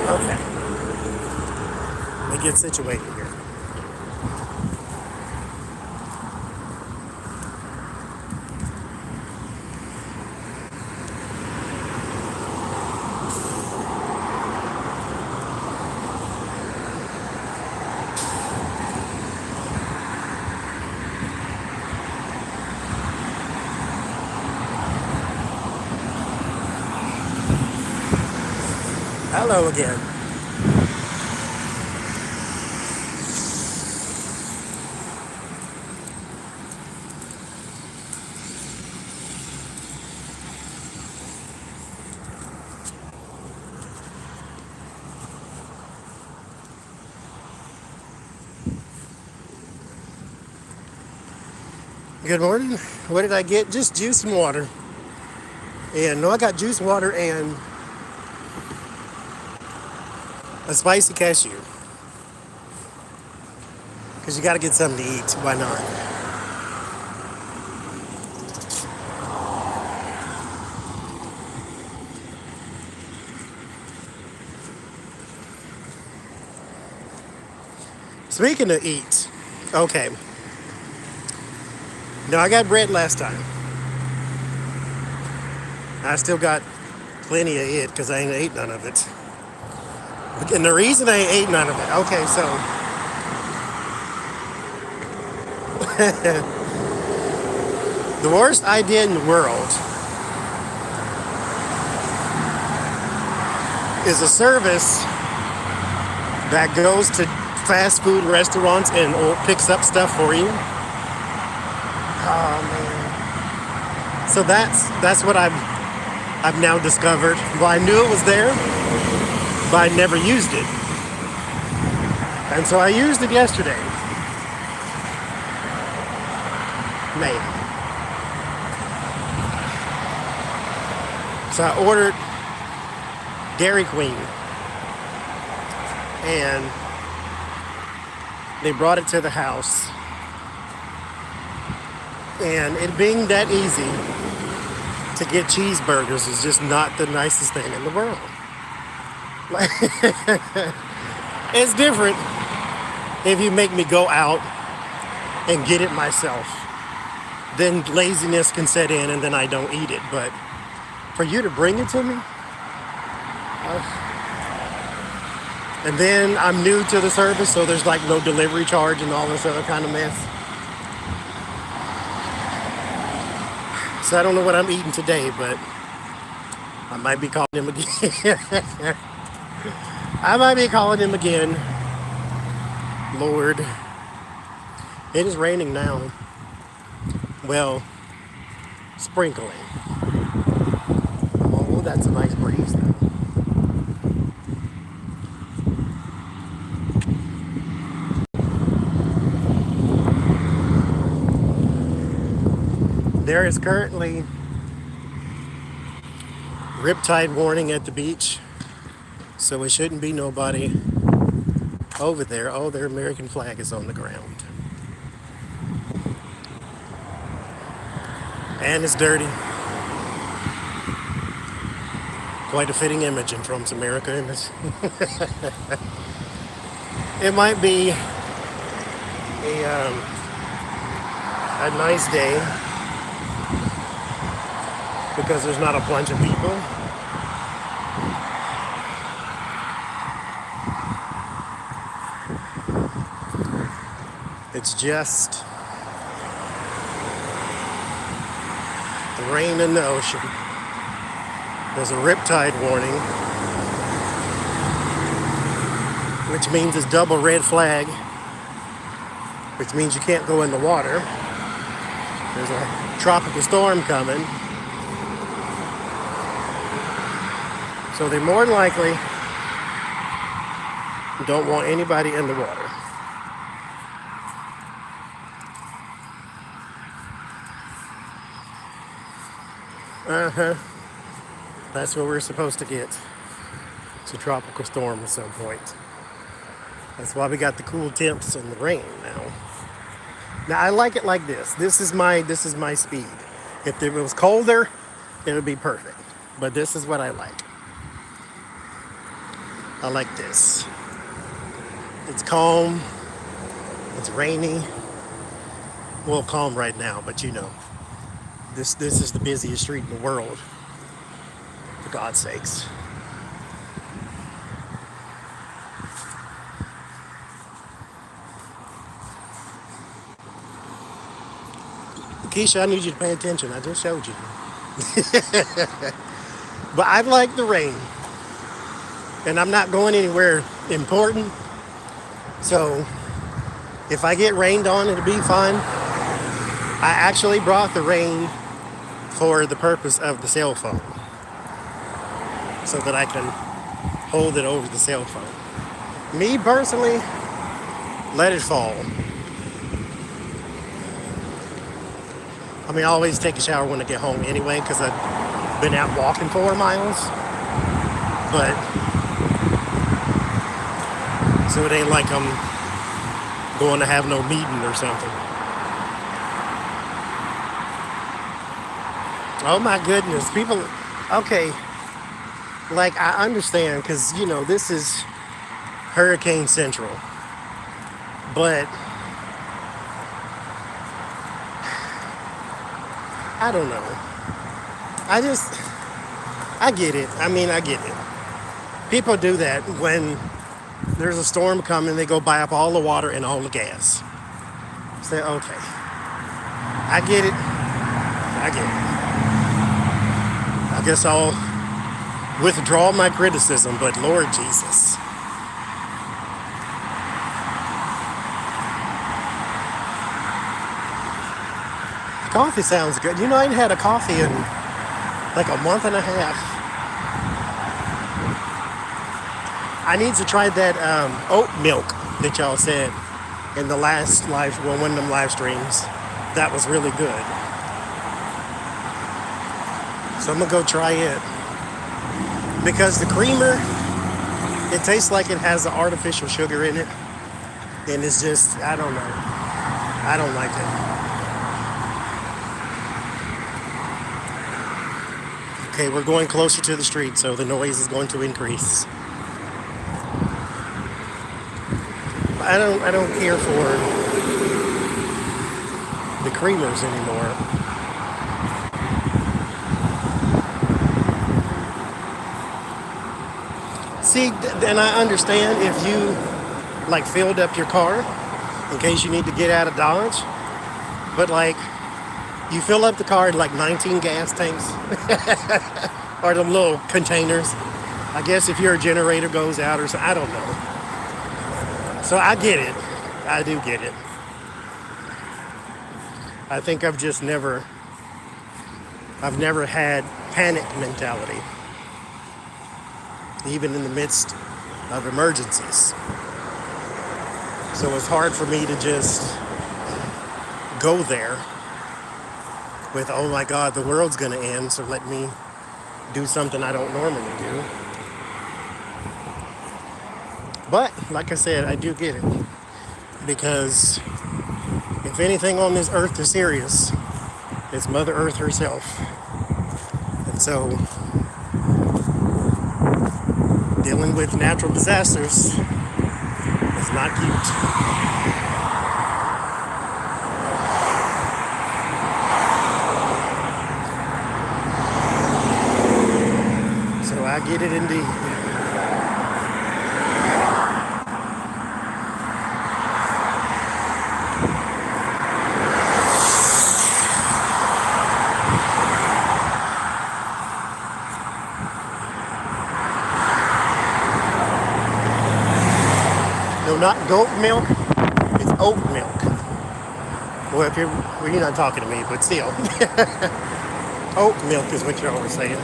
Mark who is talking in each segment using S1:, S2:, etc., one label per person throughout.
S1: Okay. Let me get situated here. Hello again. Good morning. What did I get? Just juice and water. And no, I got juice, water, and a spicy cashew. Because you got to get something to eat. Why not? Speaking of eat, okay. No, I got bread last time. I still got plenty of it because I ain't ate none of it. And the reason I ain't ate none of it, okay, so the worst idea in the world is a service that goes to fast food restaurants and picks up stuff for you. Oh man. So that's what I've now discovered. Well, I knew it was there, but I never used it. And so I used it yesterday. Man. So I ordered Dairy Queen. And they brought it to the house. And it being that easy to get cheeseburgers is just not the nicest thing in the world. It's different if you make me go out and get it myself. Then laziness can set in and then I don't eat it. But for you to bring it to me, and then I'm new to the service, so there's like no delivery charge and all this other kind of mess. So I don't know what I'm eating today, but I might be calling him again. I might be calling him again. Lord. It is raining now. Well, sprinkling. Oh, that's a nice breeze though. There is currently riptide warning at the beach, so it shouldn't be nobody over there. Oh, their American flag is on the ground. And it's dirty. Quite a fitting image in Trump's America image. It might be a nice day because there's not a bunch of people. It's just the rain in the ocean. There's a riptide warning, which means it's double red flag, which means you can't go in the water. There's a tropical storm coming. So they more than likely don't want anybody in the water. That's what we're supposed to get. It's a tropical storm at some point. That's why we got the cool temps and the rain now. Now I like it like this. This is my speed. If it was colder, it would be perfect. But this is what I like. I like this. It's calm. It's rainy. Well, calm right now, but you know, this is the busiest street in the world. For God's sakes. Keisha, I need you to pay attention. I just showed you. But I like the rain. And I'm not going anywhere important. So if I get rained on, it'll be fine. I actually brought the rain for the purpose of the cell phone. So that I can hold it over the cell phone. Me personally, let it fall. I mean, I always take a shower when I get home anyway, because I've been out walking 4 miles. But, so it ain't like I'm going to have no meeting or something. Oh my goodness, people, okay, like I understand, because, you know, this is Hurricane Central. But I don't know. I get it. I mean, I get it. People do that when there's a storm coming, they go buy up all the water and all the gas. Say, okay. I get it. I get it. I guess I'll withdraw my criticism, but Lord Jesus. Coffee sounds good. You know, I ain't had a coffee in like a month and a half. I need to try that oat milk that y'all said in the last one of them live streams. That was really good. So I'm gonna go try it. Because the creamer, it tastes like it has the artificial sugar in it. And it's just, I don't know. I don't like it. Okay, we're going closer to the street, so the noise is going to increase. I don't care for the creamers anymore. See, and I understand if you like filled up your car in case you need to get out of Dodge, but like you fill up the car in like 19 gas tanks or them little containers. I guess if your generator goes out or something, I don't know. So I get it. I do get it. I think I've never had panic mentality, even in the midst of emergencies. So it's hard for me to just go there with, oh my God, the world's gonna end, so let me do something I don't normally do. But, like I said, I do get it. Because if anything on this earth is serious, it's Mother Earth herself. And so, dealing with natural disasters is not cute. So I get it indeed. No, not goat milk, it's oat milk. Well, you're not talking to me, but still. Oat milk is what you're always saying.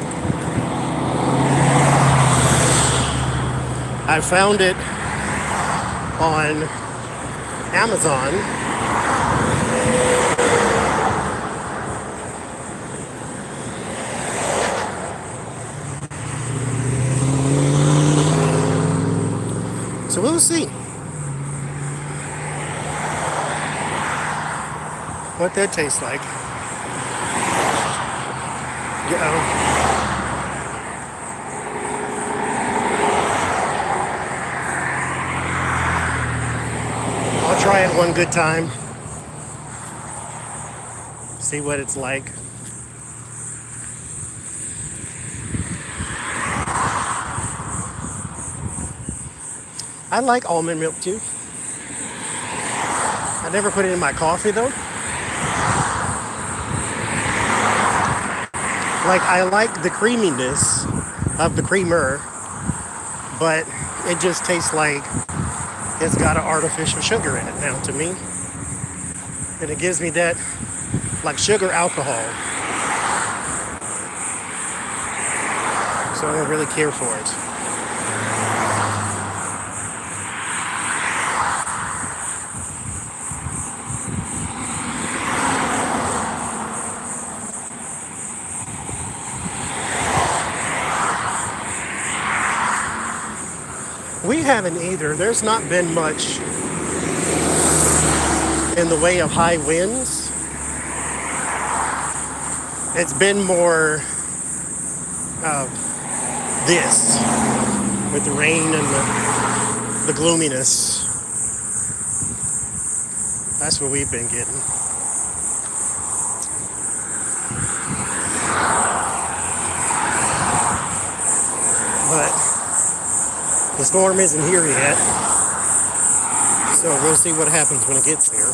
S1: I found it on Amazon. So we'll see what that tastes like. one good time. See what it's like. I like almond milk too. I never put it in my coffee though. Like, I like the creaminess of the creamer, but it just tastes like it's got an artificial sugar in it now to me. And it gives me that, like, sugar alcohol. So I don't really care for it. We haven't either. There's not been much in the way of high winds. It's been more of this with the rain and the gloominess. That's what we've been getting. But the storm isn't here yet, so we'll see what happens when it gets here.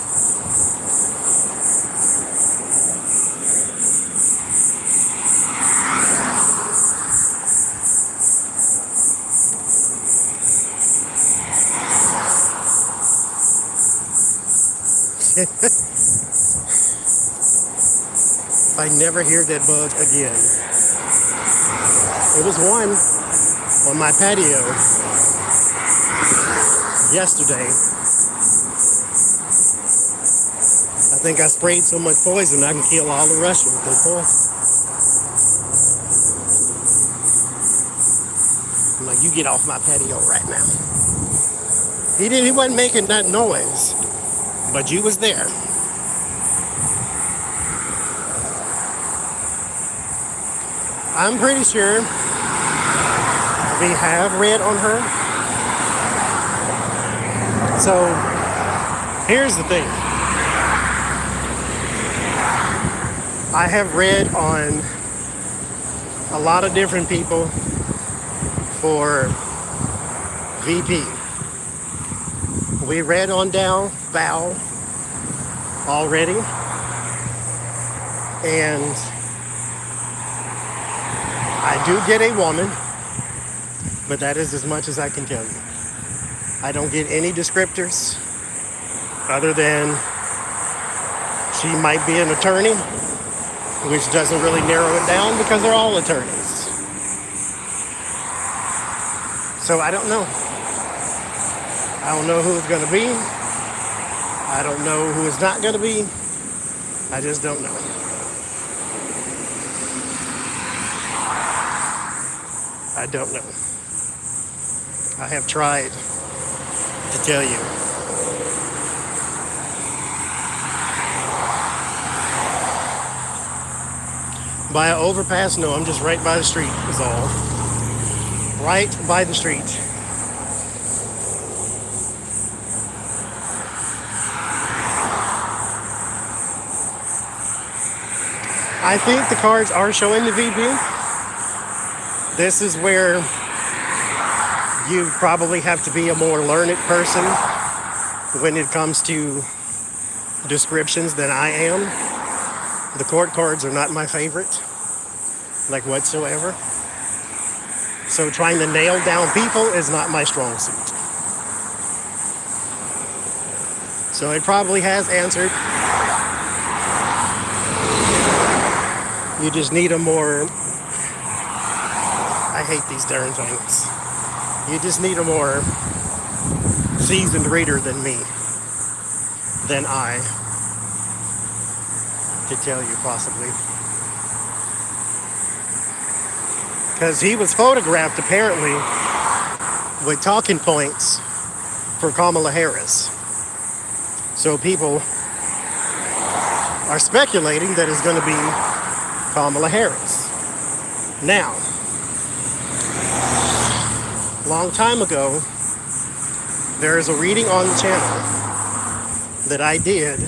S1: I never hear that bug again. It was one on my patio yesterday. I think I sprayed so much poison I can kill all the rest of them. I'm like, you get off my patio right now. He wasn't making that noise, but you was there. I'm pretty sure we have read on her. So here's the thing. I have read on a lot of different people for VP. We read on down Val already. And I do get a woman, but that is as much as I can tell you. I don't get any descriptors other than she might be an attorney, which doesn't really narrow it down because they're all attorneys. So I don't know. I don't know who it's going to be. I don't know who it's not going to be. I just don't know. I don't know. I have tried to tell you. By an overpass? No, I'm just right by the street is all. Right by the street. I think the cards are showing the VP. This is where you probably have to be a more learned person when it comes to descriptions than I am. The court cards are not my favorite, like whatsoever. So trying to nail down people is not my strong suit. So it probably has answered. You just need a more... I hate these darn things. You just need a more seasoned reader than me, than I, to tell you possibly. Because he was photographed apparently with talking points for Kamala Harris. So people are speculating that it's going to be Kamala Harris. Now, a long time ago, there is a reading on the channel that I did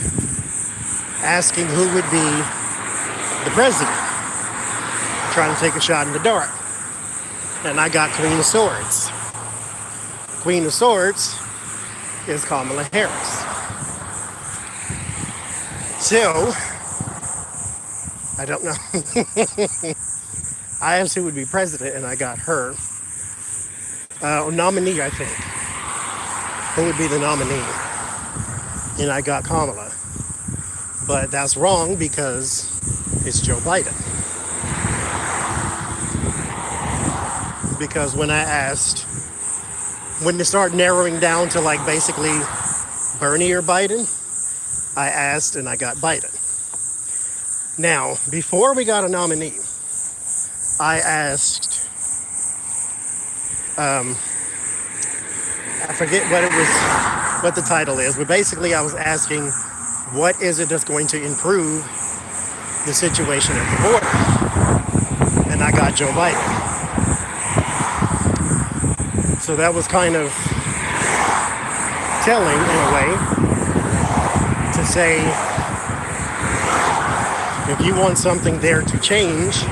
S1: asking who would be the president, trying to take a shot in the dark. And I got Queen of Swords. Queen of Swords is Kamala Harris. So, I don't know. I asked who would be president, and I got her. Nominee, I think. Who would be the nominee? And I got Kamala. But that's wrong because it's Joe Biden. Because when I asked, when they start narrowing down to like basically Bernie or Biden, I asked and I got Biden. Now, before we got a nominee, I asked, I forget what it was, what the title is, but basically I was asking, what is it that's going to improve the situation at the border? And I got Joe Biden. So that was kind of telling in a way to say, if you want something there to change,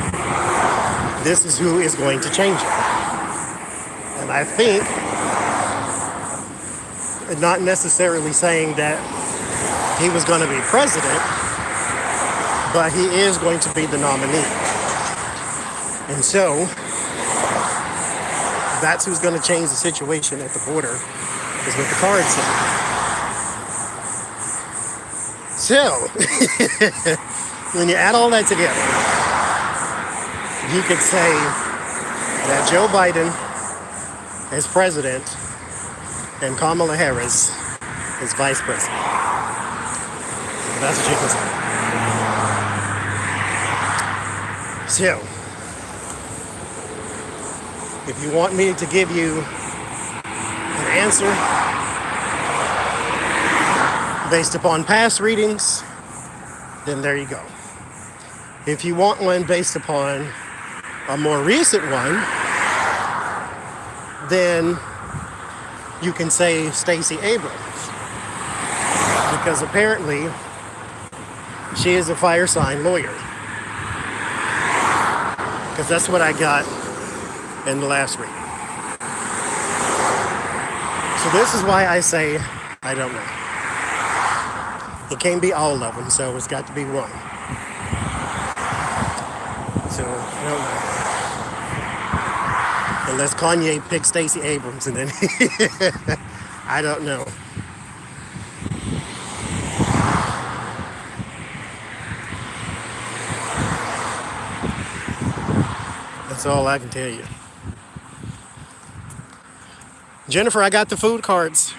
S1: this is who is going to change it. And I think, not necessarily saying that he was going to be president, but he is going to be the nominee. And so, that's who's going to change the situation at the border, is what the card said. So, when you add all that together, you could say that Joe Biden is president and Kamala Harris is vice president. That's what you can say. So, if you want me to give you an answer based upon past readings, then there you go. If you want one based upon a more recent one, then you can say Stacey Abrams, because apparently she is a fire sign lawyer, because that's what I got in the last reading. So this is why I say I don't know. It can't be all of them, so it's got to be one. So I don't know. Unless Kanye picks Stacey Abrams, and then I don't know. That's all I can tell you. Jennifer, I got the food cards.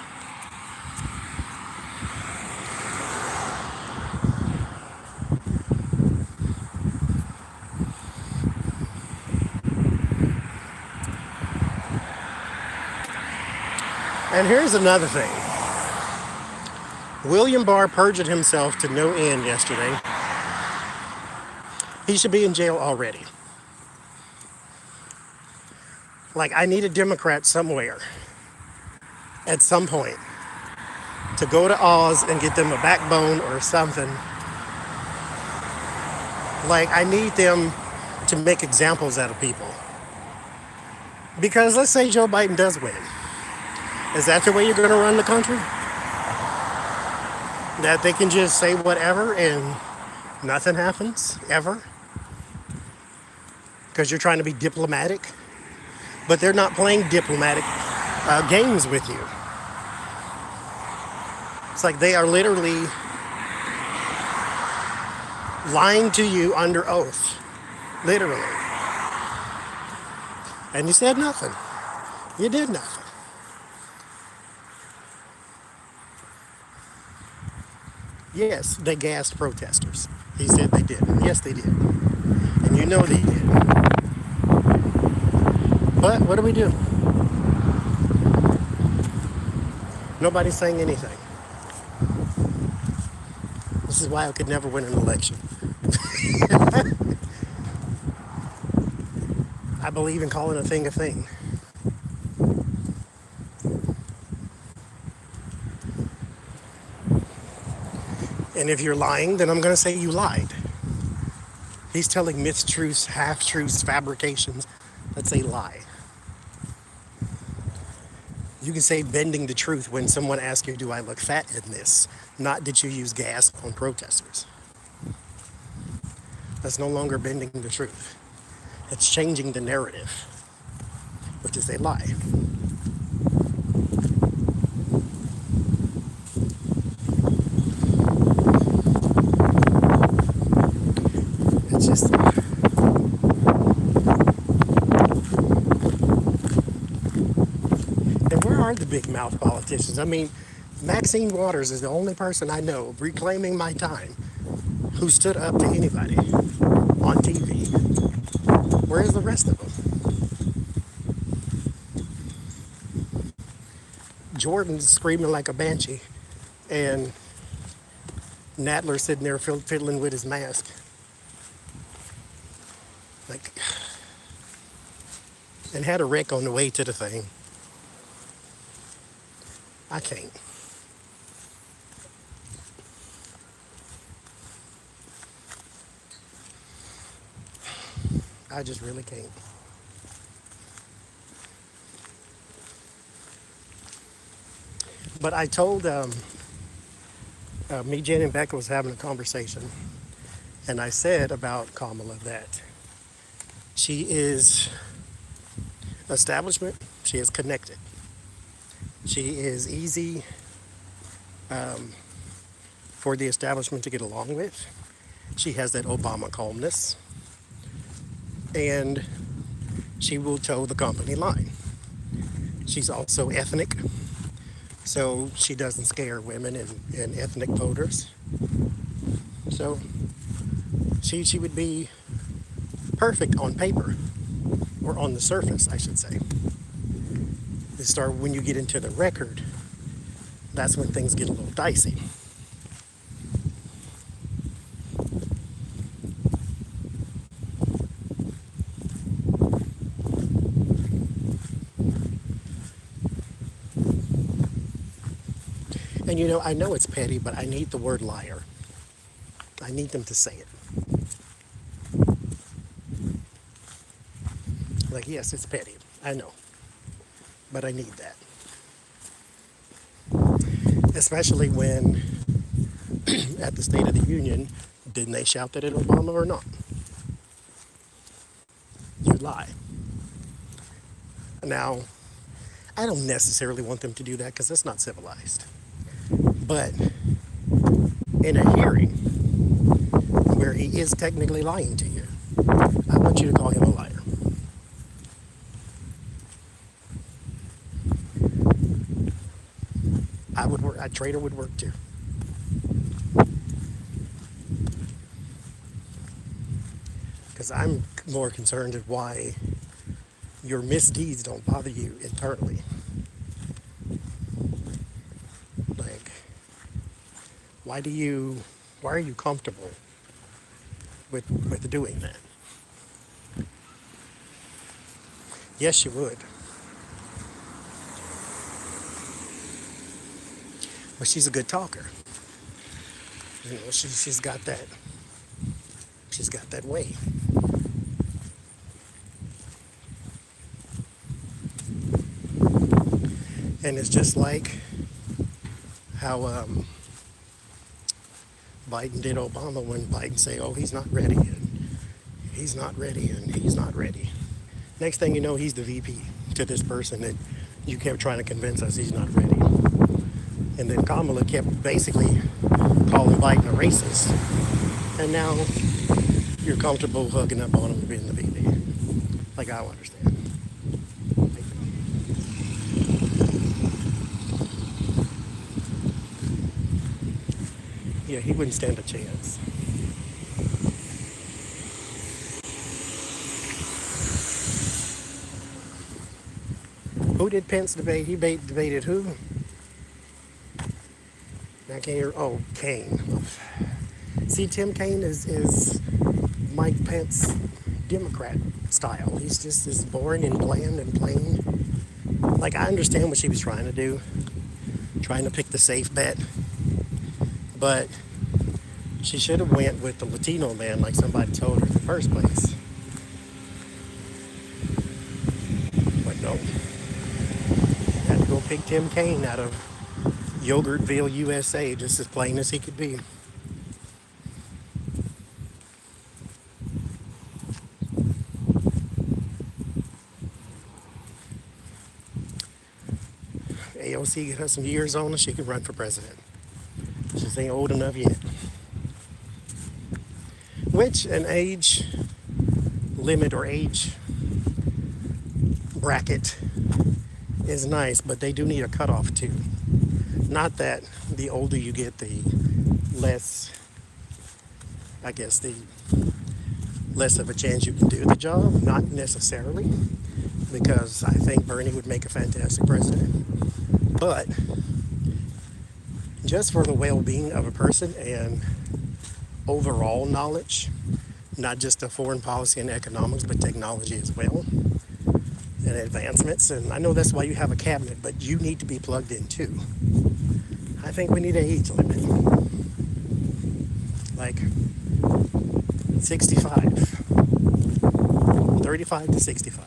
S1: And here's another thing. William Barr perjured himself to no end yesterday. He should be in jail already. Like, I need a Democrat somewhere at some point to go to Oz and get them a backbone or something. Like, I need them to make examples out of people. Because let's say Joe Biden does win. Is that the way you're going to run the country? That they can just say whatever and nothing happens, ever? Because you're trying to be diplomatic? But they're not playing diplomatic games with you. It's like they are literally lying to you under oath. Literally. And you said nothing. You did nothing. Yes, they gassed protesters. He said they did. Yes, they did. And you know they did. But what do we do? Nobody's saying anything. This is why I could never win an election. I believe in calling a thing a thing. And if you're lying, then I'm going to say you lied. He's telling mistruths, half-truths, fabrications. That's a lie. You can say bending the truth when someone asks you, do I look fat in this? Not did you use gas on protesters. That's no longer bending the truth. It's changing the narrative, which is a lie. It's just, and where are the big mouth politicians? I mean, Maxine Waters is the only person I know reclaiming my time who stood up to anybody on TV. Where's the rest of them? Jordan's screaming like a banshee, and Nadler sitting there fiddling with his mask. Like, and had a wreck on the way to the thing. I can't. I just really can't. But I told me, Jen, and Becca was having a conversation, and I said about Kamala that she is establishment. She is connected. She is easy for the establishment to get along with. She has that Obama calmness, and she will toe the company line. She's also ethnic, so she doesn't scare women and ethnic voters. So she would be perfect on paper, or on the surface, I should say. When you get into the record, that's when things get a little dicey. And I know it's petty, but I need the word liar. I need them to say it. Like, yes, it's petty. I know. But I need that. Especially when, at the State of the Union, didn't they shout that at Obama or not? You lie. Now, I don't necessarily want them to do that because that's not civilized. But in a hearing where he is technically lying to you, I want you to call him a liar. I would work. A traitor would work too. Because I'm more concerned with why your misdeeds don't bother you internally. Like, why are you comfortable with doing that? Yes, you would. But she's a good talker. She's got that. She's got that way. And it's just like how Biden did Obama when Biden say, "Oh, he's not ready, and he's not ready, and he's not ready." Next thing you know, he's the VP to this person that you kept trying to convince us he's not ready. And then Kamala kept basically calling Biden a racist. And now you're comfortable hugging up on him being the VP. Like, I don't understand. Yeah, he wouldn't stand a chance. Who did Pence debate? He debated who? I can't hear. Oh, Kaine. See, Tim Kaine is Mike Pence Democrat style. He's just as boring and bland and plain. Like, I understand what she was trying to do, trying to pick the safe bet, but She should have went with the Latino man like somebody told her in the first place. But no. Had to go pick Tim Kaine out of Yogurtville, USA, just as plain as he could be. AOC get her some years on her, she can run for president. She just ain't old enough yet. Which an age limit or age bracket is nice, but they do need a cutoff too. Not that the older you get, the less, I guess, the less of a chance you can do the job. Not necessarily, because I think Bernie would make a fantastic president. But just for the well-being of a person and overall knowledge, not just of foreign policy and economics, but technology as well, and advancements. And I know that's why you have a cabinet, but you need to be plugged in too. I think we need an age limit, like 65, 35 to 65.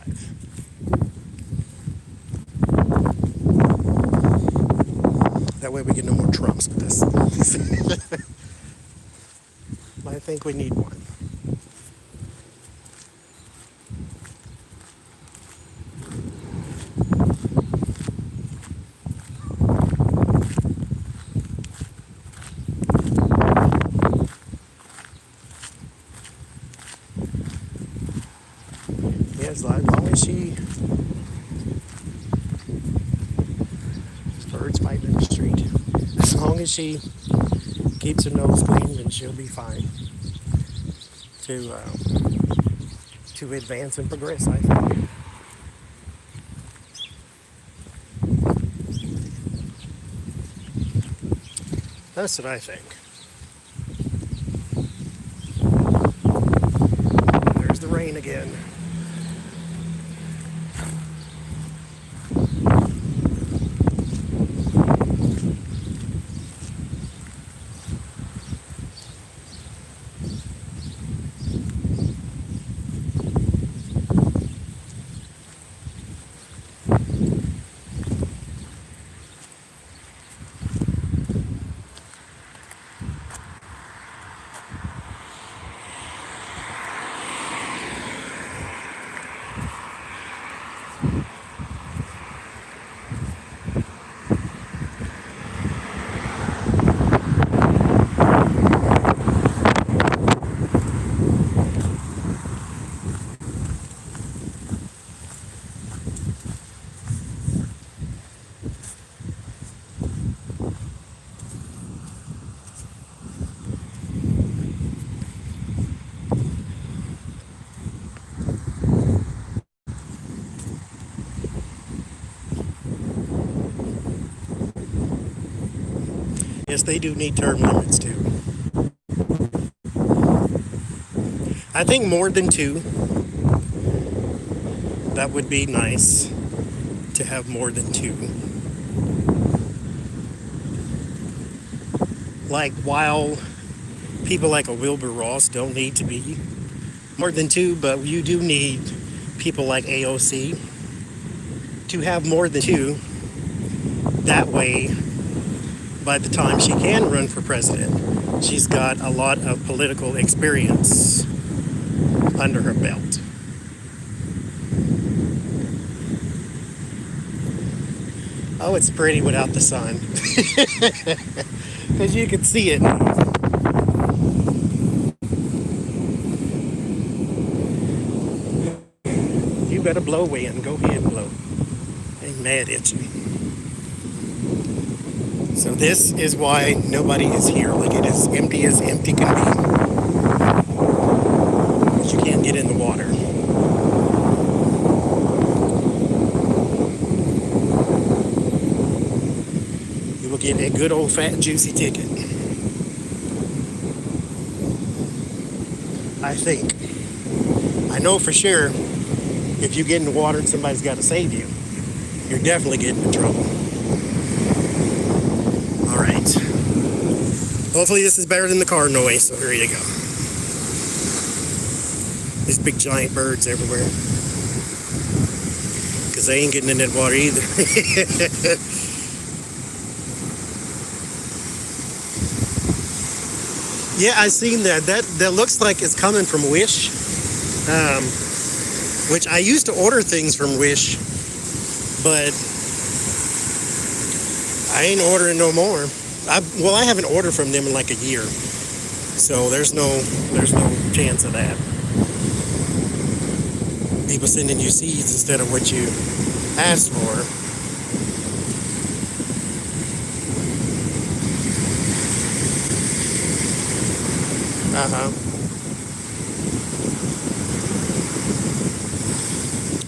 S1: That way we get no more Trumps with this. I think we need one. As long as she, birds fighting in the street, as long as she keeps her nose clean, then she'll be fine to advance and progress, I think. That's what I think. There's the rain again. Yes, they do need term limits too. I think more than two. That would be nice to have more than two. Like, while people like a Wilbur Ross don't need to be more than two, but you do need people like AOC to have more than two. That way, by the time she can run for president, she's got a lot of political experience under her belt. Oh, it's pretty without the sun. Because you can see it now. You better blow wind. Go ahead and blow. Ain't mad at you. So this is why nobody is here. Like, it is empty as empty can be. Because you can't get in the water. You will get a good old fat juicy ticket. I think. I know for sure if you get in the water and somebody's got to save you, you're definitely getting in trouble. All right. Hopefully this is better than the car noise, so here you go. These big giant birds everywhere. Because they ain't getting in that water either. Yeah, I seen that. That looks like it's coming from Wish. Which I used to order things from Wish, but I ain't ordering no more. I haven't ordered from them in like a year, so there's no chance of that. People sending you seeds instead of what you asked for.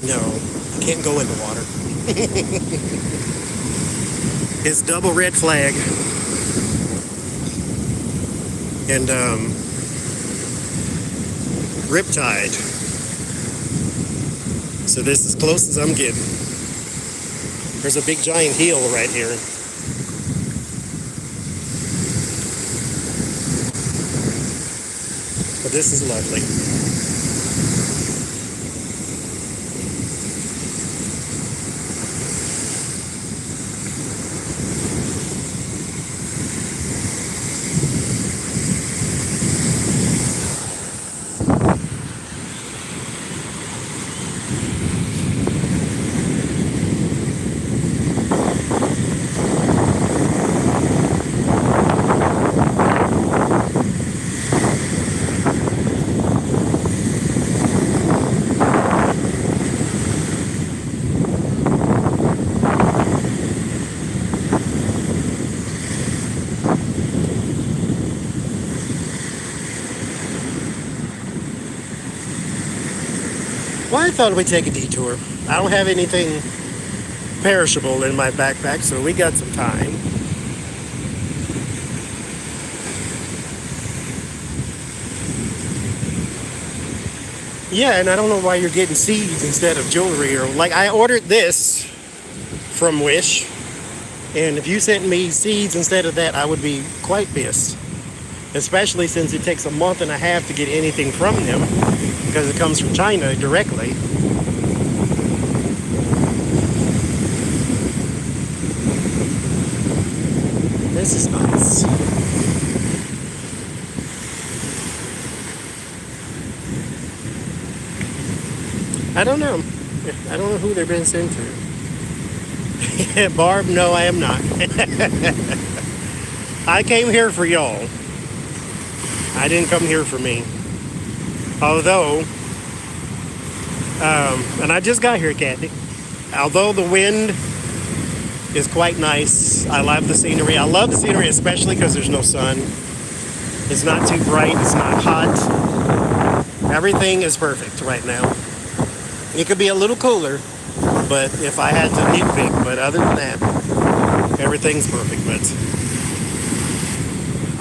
S1: No, you can't go in the water. It's double red flag. And riptide. So this is as close as I'm getting. There's a big giant hill right here. But this is lovely. Well, I thought we'd take a detour. I don't have anything perishable in my backpack, so we got some time. Yeah, and I don't know why you're getting seeds instead of jewelry. Or like, I ordered this from Wish, and if you sent me seeds instead of that, I would be quite pissed. Especially since it takes a month and a half to get anything from them, because it comes from China directly. This is nice. I don't know. I don't know who they've been sent to. Barb, no, I am not. I came here for y'all. I didn't come here for me. Although, and I just got here, Kathy. Although the wind is quite nice, I love the scenery. I love the scenery, especially because there's no sun. It's not too bright. It's not hot. Everything is perfect right now. It could be a little cooler, but if I had to nitpick, but other than that, everything's perfect. But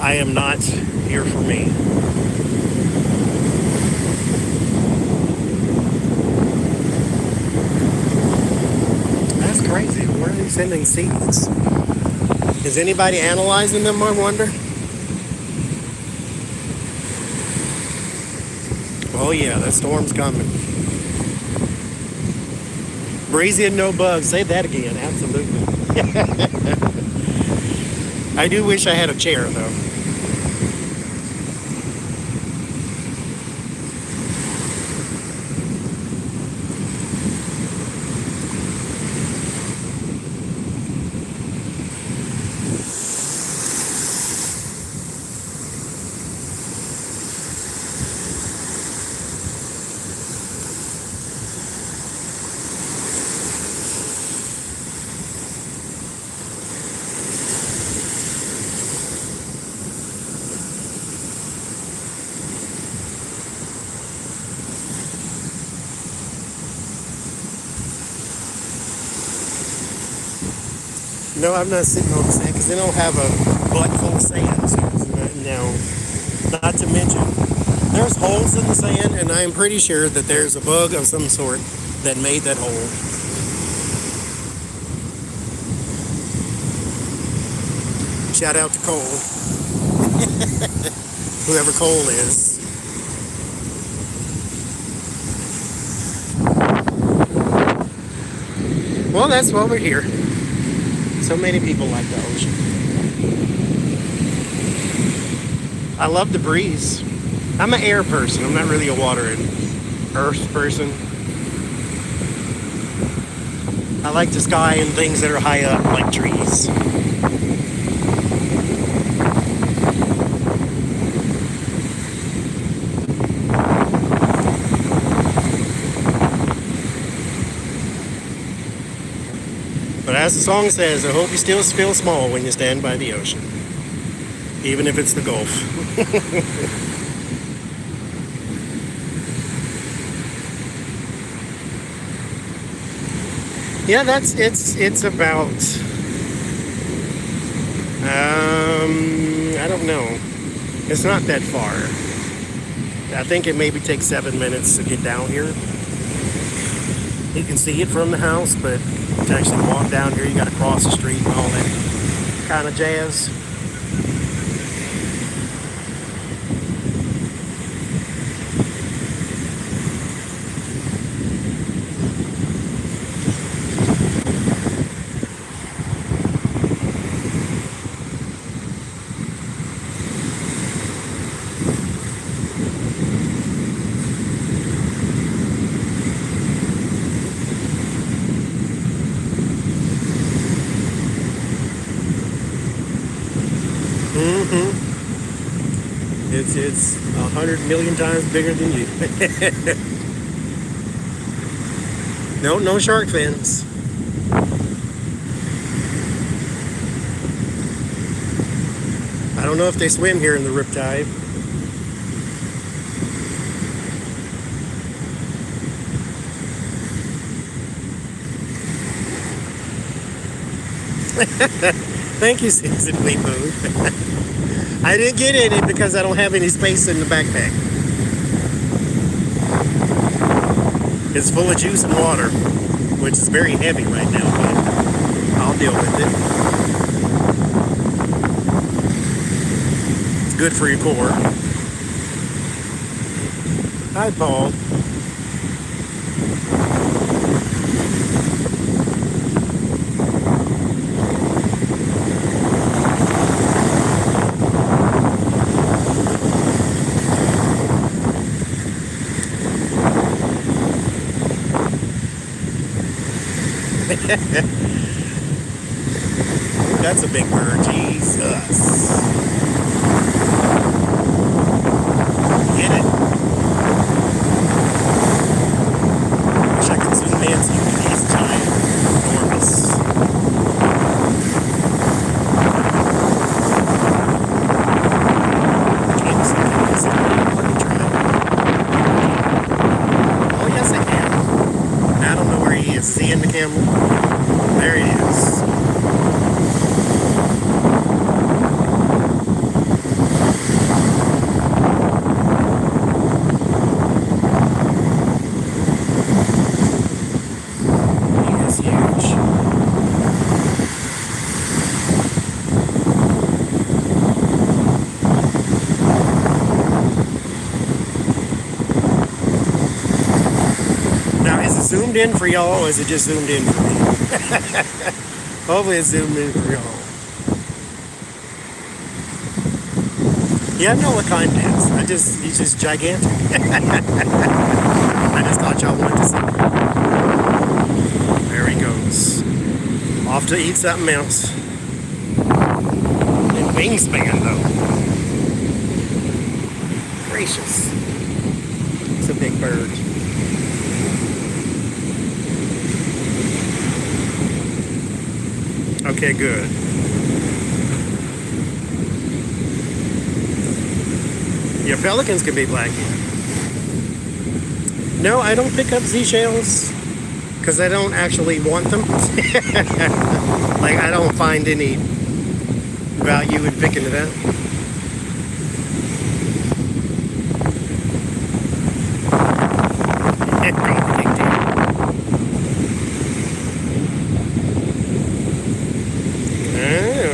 S1: I am not here for me. That's crazy. Where are they sending seeds? Is anybody analyzing them, I wonder? Oh yeah, that storm's coming. Breezy and no bugs. Say that again. Absolutely. I do wish I had a chair, though. No, I'm not sitting on the sand because they don't have a butt full of sand. So, no, not to mention, there's holes in the sand, and I'm pretty sure that there's a bug of some sort that made that hole. Shout out to Cole. Whoever Cole is. Well, that's why we're here. So many people like the ocean. I love the breeze. I'm an air person. I'm not really a water and earth person. I like the sky and things that are high up, like trees. But as the song says, I hope you still feel small when you stand by the ocean, even if it's the Gulf. Yeah, it's about, I don't know. It's not that far. I think it maybe takes 7 minutes to get down here. You can see it from the house, but to actually walk down here, you got to cross the street and all that kind of jazz. It's 100 million times bigger than you. No shark fins. I don't know if they swim here in the riptide. Thank you, Susan Weepo. I didn't get in it because I don't have any space in the backpack. It's full of juice and water, which is very heavy right now, but I'll deal with it. It's good for your core. Hi, Paul. That's a big bird. Jesus. Get it. Wish I could zoom in so you can see these giant, enormous. Can't see it. Let me try. Oh, yes, I can. I don't know where he is. Is he in the camera? There he is. He is huge. Now, is it zoomed in for y'all, or is it just zoomed in for me? Hopefully it's zoomed in for y'all. Yeah, I know what kind it is. He's just gigantic. I just thought y'all wanted to see. There he goes. Off to eat something else. And wingspan, though. Gracious. It's a big bird. Okay, good. Yeah, pelicans can be black. No, I don't pick up seashells because I don't actually want them. Like, I don't find any value in picking it up.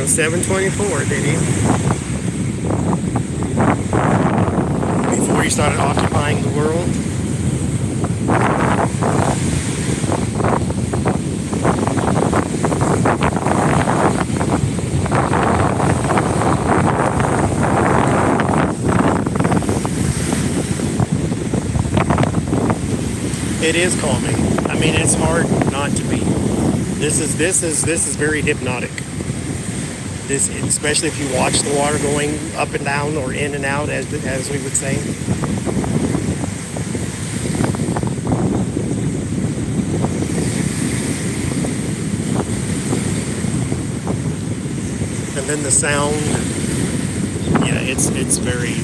S1: 724, did he? started occupying the world. It is calming. I mean, it's hard not to be. This is very hypnotic. This, especially if you watch the water going up and down or in and out, as we would say. And then the sound. Yeah, it's very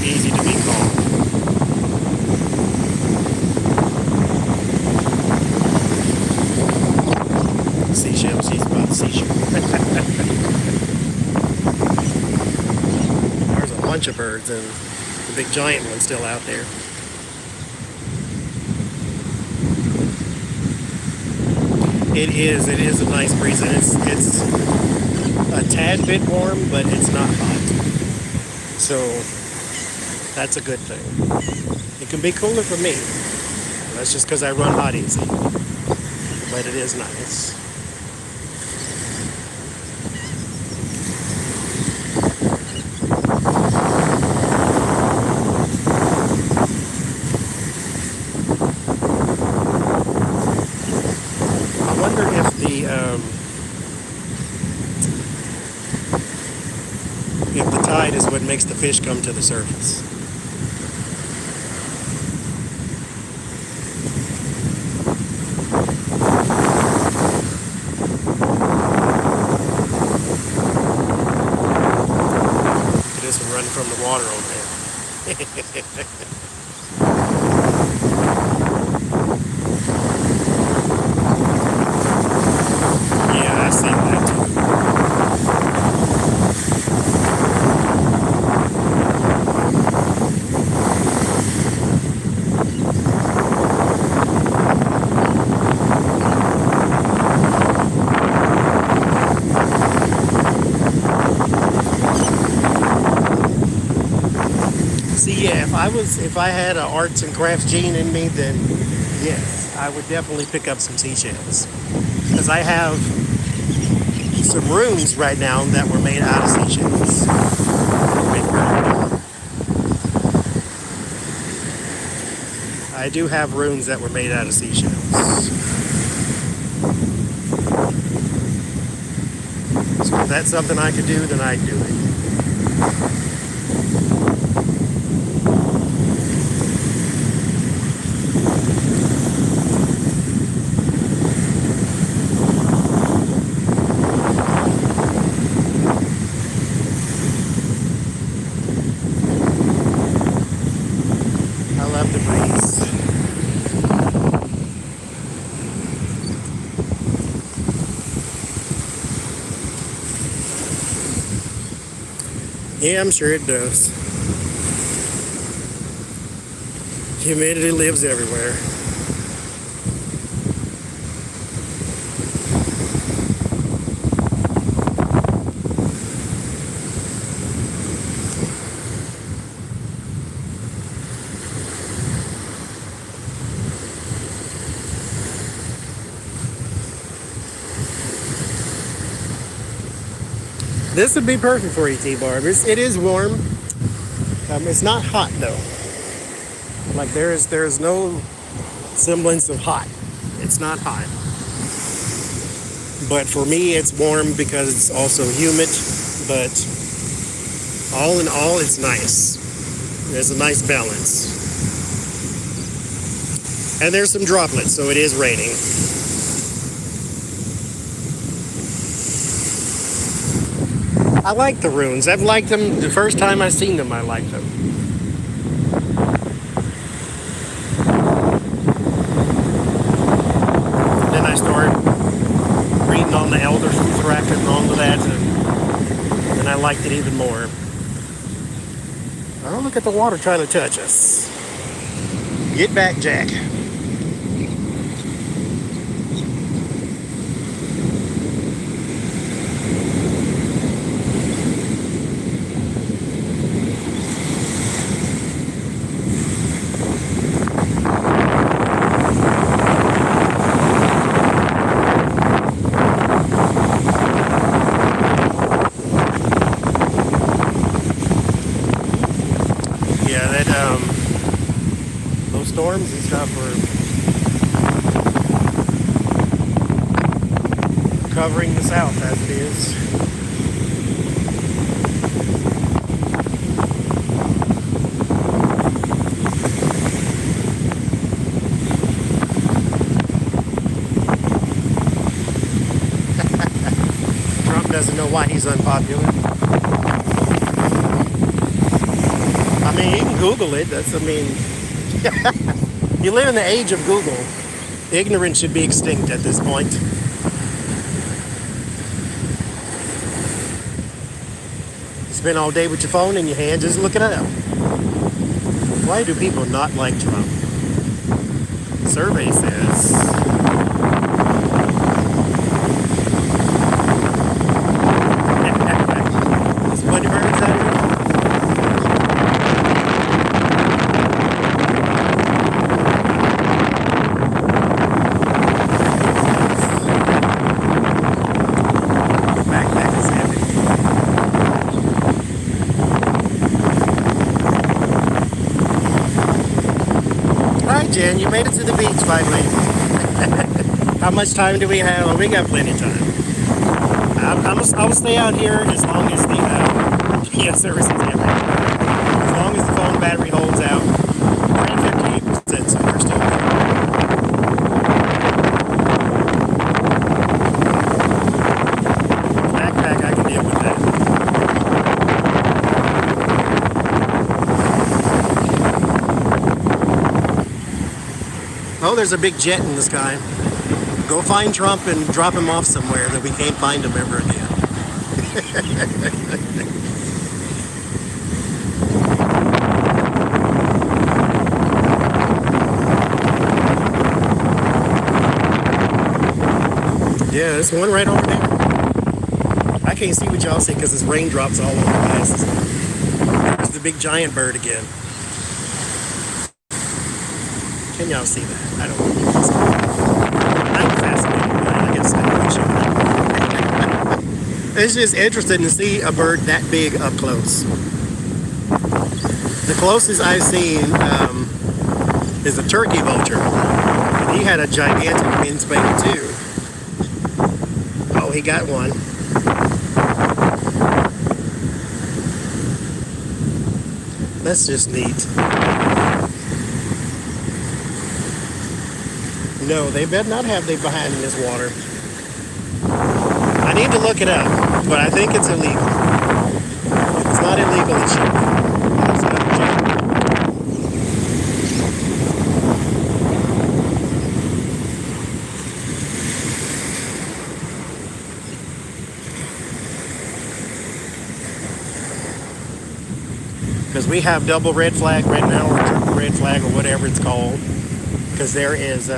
S1: easy to be calm. Seashells, he's about the seashell. There's a bunch of birds and the big giant one's still out there. It is a nice breeze, and it's a tad bit warm, but it's not hot. So that's a good thing. It can be cooler for me. That's just because I run hot easy. But it is nice. I wonder if the tide is what makes the fish come to the surface. Run from the water over there. Yeah, I see that too. See, yeah, if I had an arts and crafts gene in me, then yes, I would definitely pick up some seashells. Because I have some rooms right now that were made out of seashells. I do have rooms that were made out of seashells. So if that's something I could do, then I'd do it. I love the breeze. Yeah, I'm sure it does. Humidity lives everywhere. This would be perfect for you, T-Barb. It is warm. It's not hot though. Like there's no semblance of hot. It's not hot. But for me, it's warm because it's also humid. But all in all, it's nice. There's a nice balance. And there's some droplets, so it is raining. I like the runes. I've liked them the first time I seen them. I liked them. Then I started reading on the Elder Futhrek and all of that, and I liked it even more. Oh, look at the water trying to touch us. Get back, Jack. stuff are covering the south as it is. Trump doesn't know why he's unpopular. I mean, you can Google it. You live in the age of Google. Ignorance should be extinct at this point. You spend all day with your phone in your hand just looking it up. Why do people not like Trump? Survey says there's plenty of birds out here. Backpack is heavy. Hi Jen, you made it to the beach finally. How much time do we have? Oh, we got plenty of time. I'll stay out here as long as the service is heavy. As long as the phone battery holds out. We're at 58%, so we're still good. Backpack, I can deal with that. Oh, there's a big jet in the sky. Go find Trump and drop him off somewhere that we can't find him ever again. Yeah, there's one right over there. I can't see what y'all see because there's raindrops all over the glasses. There's the big giant bird again. Can y'all see that? I don't know if you can see that. I'm fascinated by it. I guess I can show that. It's just interesting to see a bird that big up close. The closest I've seen is a turkey vulture. And he had a gigantic wingspan too. Oh, he got one. That's just neat. No, they better not have their behind in this water. I need to look it up, but I think it's illegal. If it's not illegal, it should be. That's another joke. Because we have double red flag right now, or triple red flag, or whatever it's called. Because there is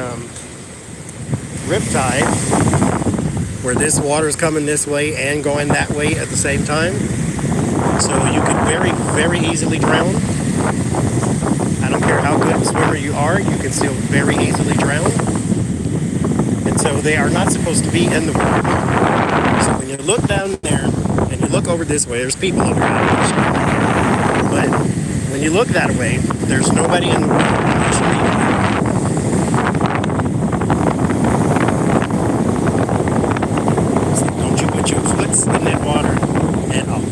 S1: riptide, where this water is coming this way and going that way at the same time. So you could very, very easily drown. I don't care how good a swimmer you are, you can still very easily drown. And so they are not supposed to be in the water. So when you look down there and you look over this way, there's people over here. But when you look that way, there's nobody in the water. In that water at all.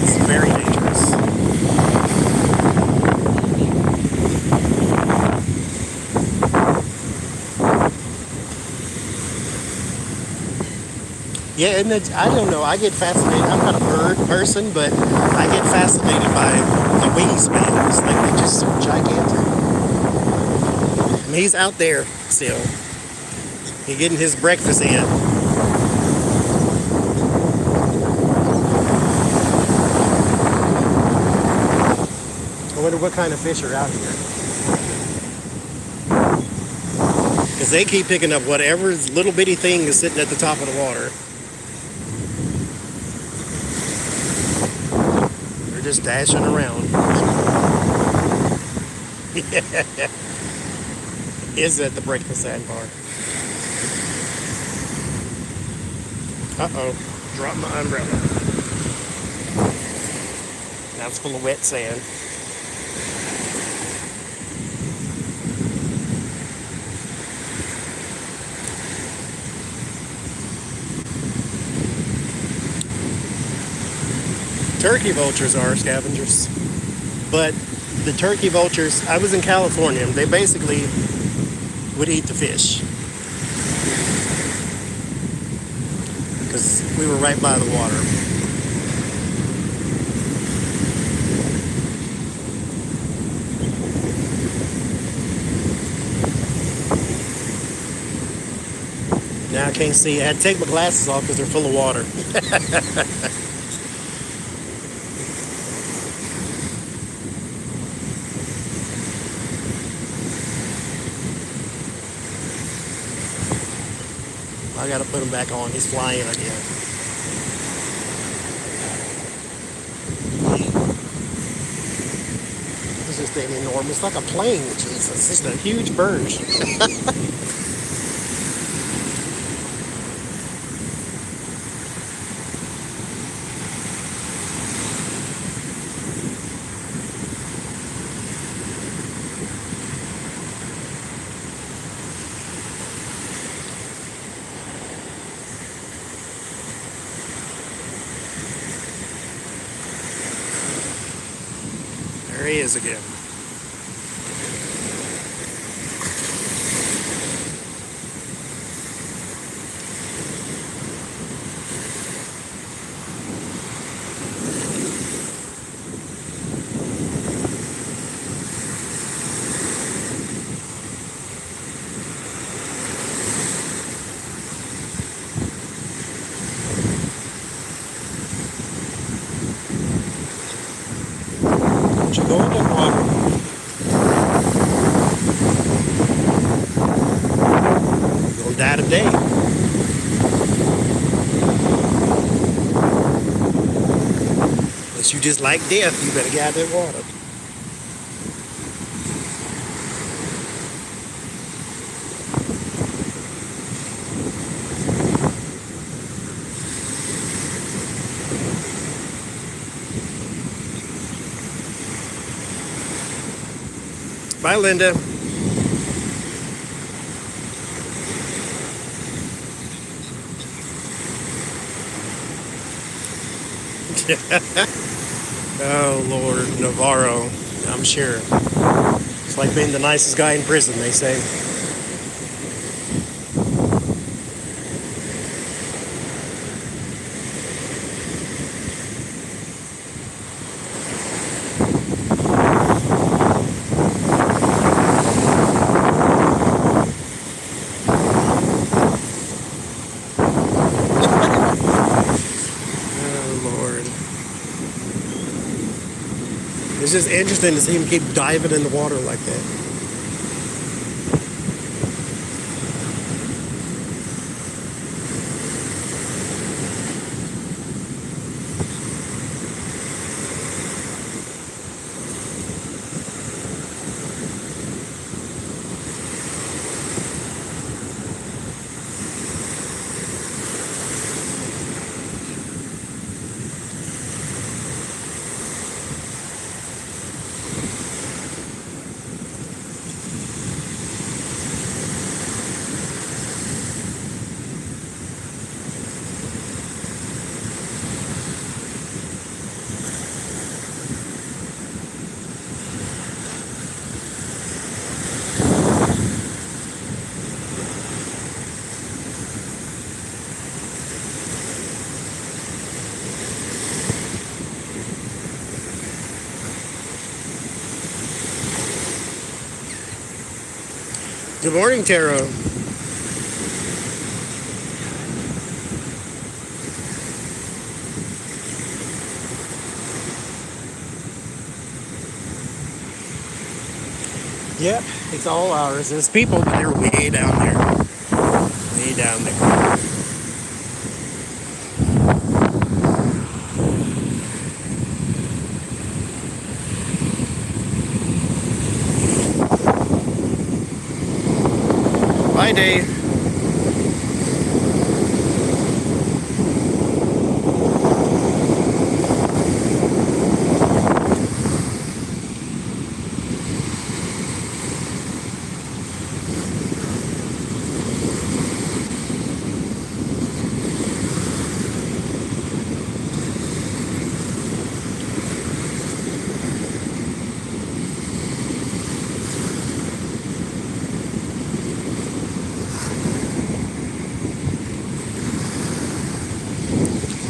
S1: It's very dangerous. Yeah, and I don't know, I get fascinated. I'm not a bird person, but I get fascinated by the wingspans. Like, they're just so gigantic. And he's out there still. He's getting his breakfast in. I wonder what kind of fish are out here. Because they keep picking up whatever little bitty thing is sitting at the top of the water. They're just dashing around. Yeah. Is at the breakfast sandbar. Uh-oh. Dropped my umbrella. Now it's full of wet sand. Turkey vultures are scavengers. But the turkey vultures, I was in California, they basically would eat the fish. Because we were right by the water. Now I can't see. I had to take my glasses off because they're full of water. I gotta put him back on. He's flying again. This is thing enormous, like a plane. Jesus, this is a huge bird. There he is again. Don't you go in that water. You're gonna die today. Unless you just like death, you better get out of that water. Bye, Linda. Oh, Lord, Navarro, I'm sure. It's like being the nicest guy in prison, they say. It's just interesting to see him keep diving in the water like that. Good morning, Taro. Yep, it's all ours. There's people that are way down there. Way down there. Bye, Dave.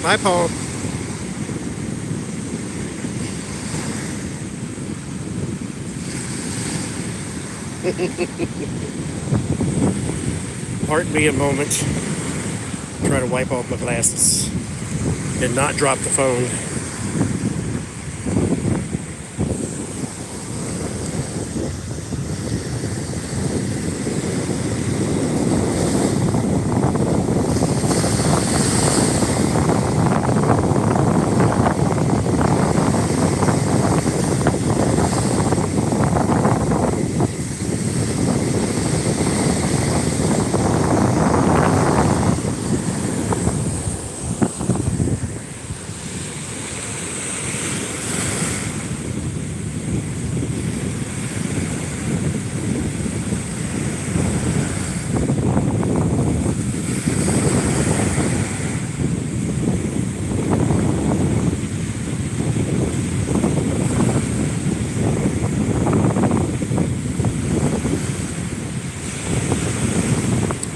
S1: Bye, Paul. Pardon me a moment. Try to wipe off my glasses and not drop the phone.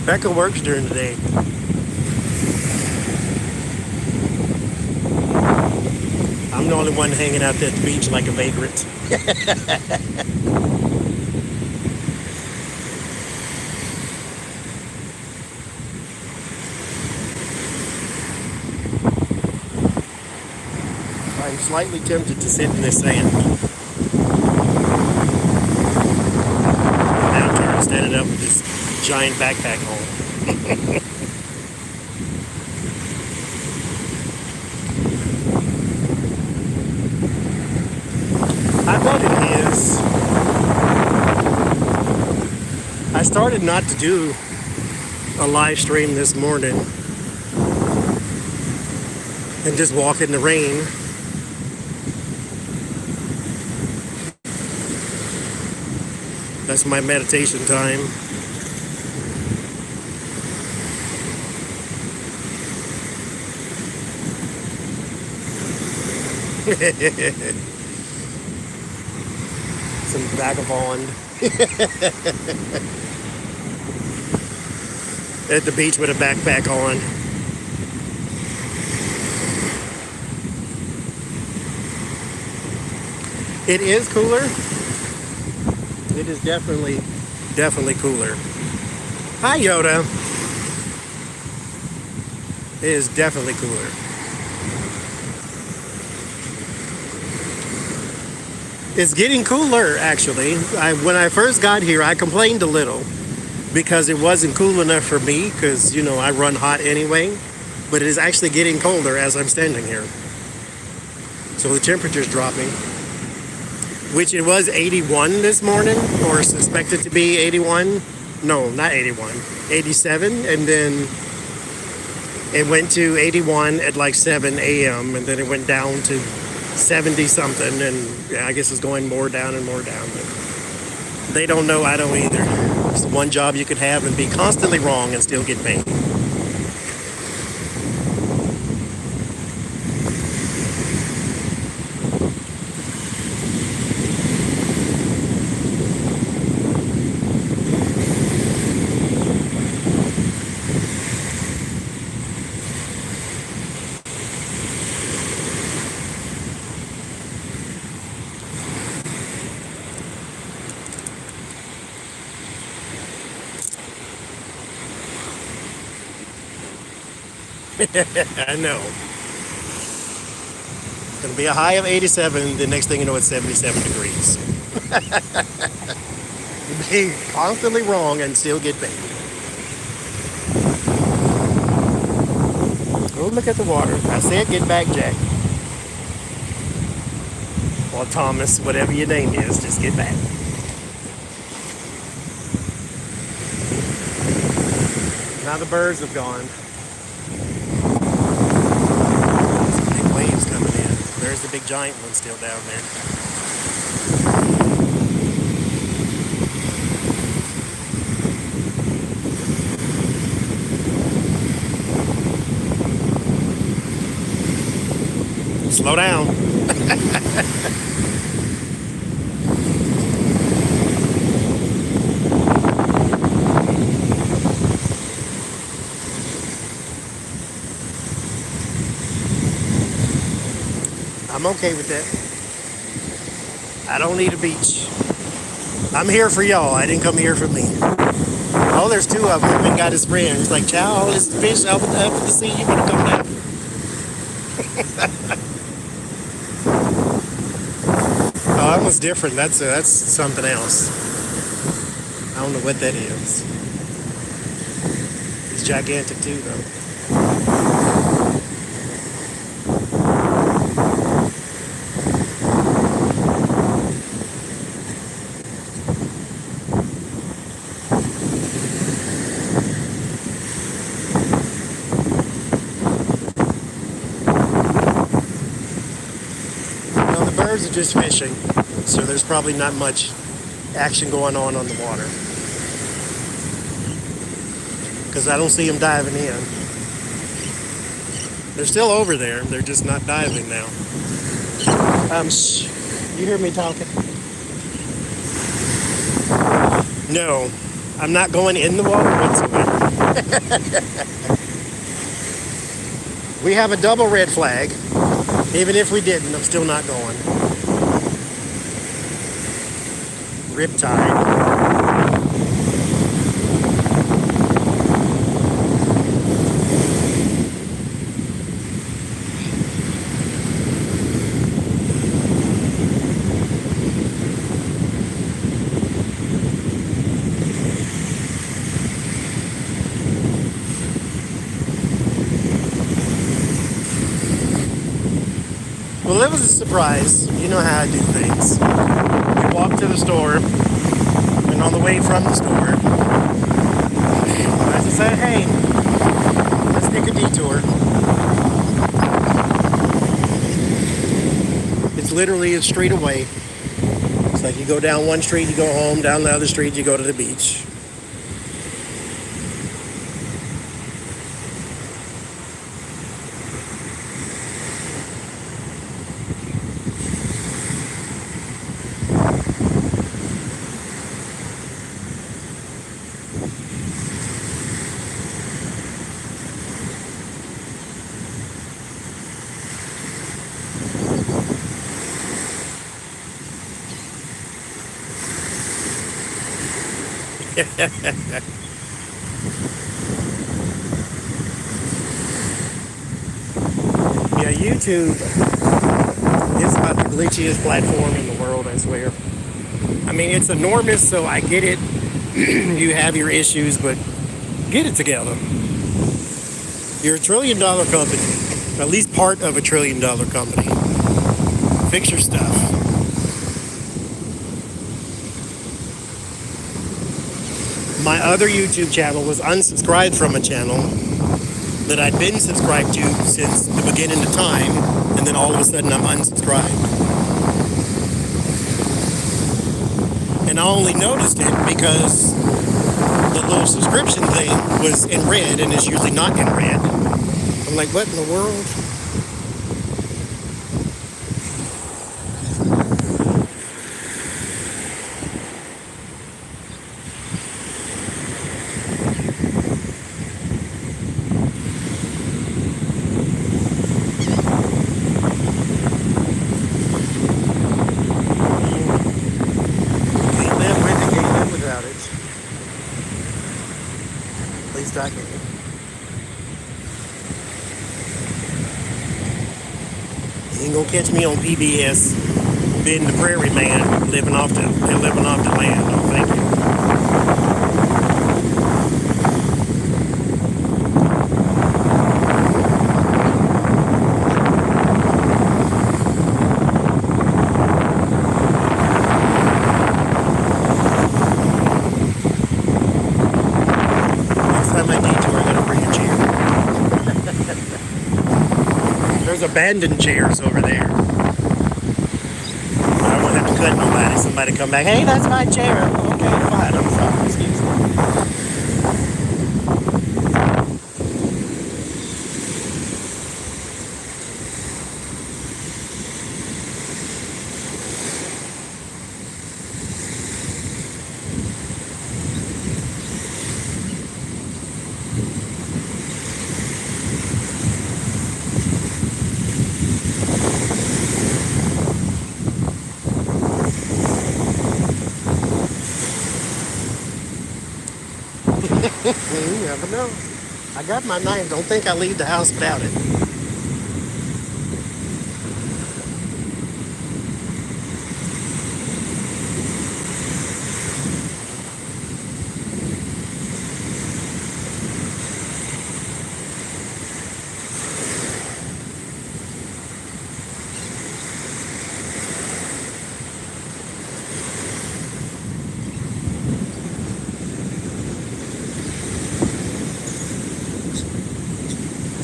S1: Becca works during the day. I'm the only one hanging out there at the beach like a vagrant. I'm slightly tempted to sit in this sand. Now turn standing up with this giant backpack on. I bet it is. I started not to do a live stream this morning and just walk in the rain. That's my meditation time. Some vagabond at the beach with a backpack on. It is cooler. It is definitely cooler. Hi, Yoda. It is definitely cooler. It's getting cooler, actually. When I first got here, I complained a little because it wasn't cool enough for me because, you know, I run hot anyway. But it is actually getting colder as I'm standing here. So the temperature's dropping, which it was 81 this morning, or suspected to be 81. No, not 81, 87. And then it went to 81 at like 7 a.m. and then it went down to 70 something, and yeah, I guess it's going more down and more down. But they don't know, I don't either. It's the one job you could have and be constantly wrong and still get paid. I know. It's going to be a high of 87. The next thing you know, it's 77 degrees. Be constantly wrong and still get paid. Oh, look at the water. I said get back, Jack. Or Thomas, whatever your name is, just get back. Now the birds have gone. There's the big giant one still down there. Slow down. I'm okay with that. I don't need a beach. I'm here for y'all. I didn't come here for me. Oh, there's two of them. He got his friend. He's like, chow, all this fish up at the sea. You better come down. Oh, that was different. That's something else. I don't know what that is. He's gigantic too, though. Well, the birds are just fishing, so there's probably not much action going on the water. Because I don't see them diving in. They're still over there. They're just not diving now. Shh. You hear me talking? No, I'm not going in the water whatsoever. We have a double red flag. Even if we didn't, I'm still not going. Riptide. Well, it was a surprise. You know how I do things. We walked to the store, and on the way from the store, I just said, hey, let's take a detour. It's literally a street away. It's like you go down one street, you go home, down the other street, you go to the beach. Yeah, YouTube is about the glitchiest platform in the world, I swear. I mean, it's enormous, so I get it. You have your issues, but get it together. You're $1 trillion company, at least part of $1 trillion company. Fix your stuff. My other YouTube channel was unsubscribed from a channel that I'd been subscribed to since the beginning of time, and then all of a sudden I'm unsubscribed. And I only noticed it because the little subscription thing was in red, and it's usually not in red. I'm like, what in the world? You ain't gonna catch me on PBS being the prairie man living off the land. Oh, thank you. Next time I detour, I gotta bring a chair. There's abandoned chairs over there. I don't have to cut nobody. Somebody come back, hey, that's my chair. Okay, fine, I'm sorry, excuse me. You never know. I got my knife. Don't think I leave the house without it.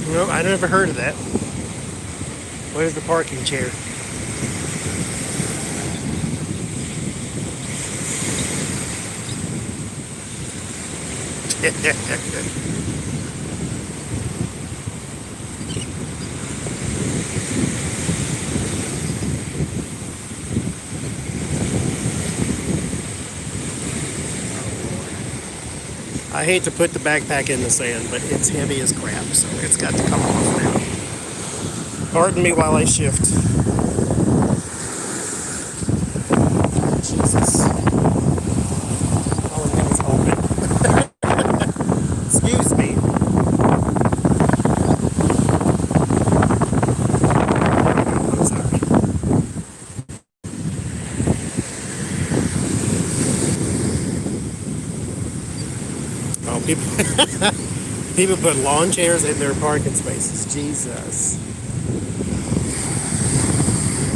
S1: No, I never heard of that. Where's the parking chair? I hate to put the backpack in the sand, but it's heavy as crap, so it's got to come off now. Pardon me while I shift. Jesus. All I know is open. Excuse me. I'm sorry. Oh, people put lawn chairs in their parking spaces. Jesus.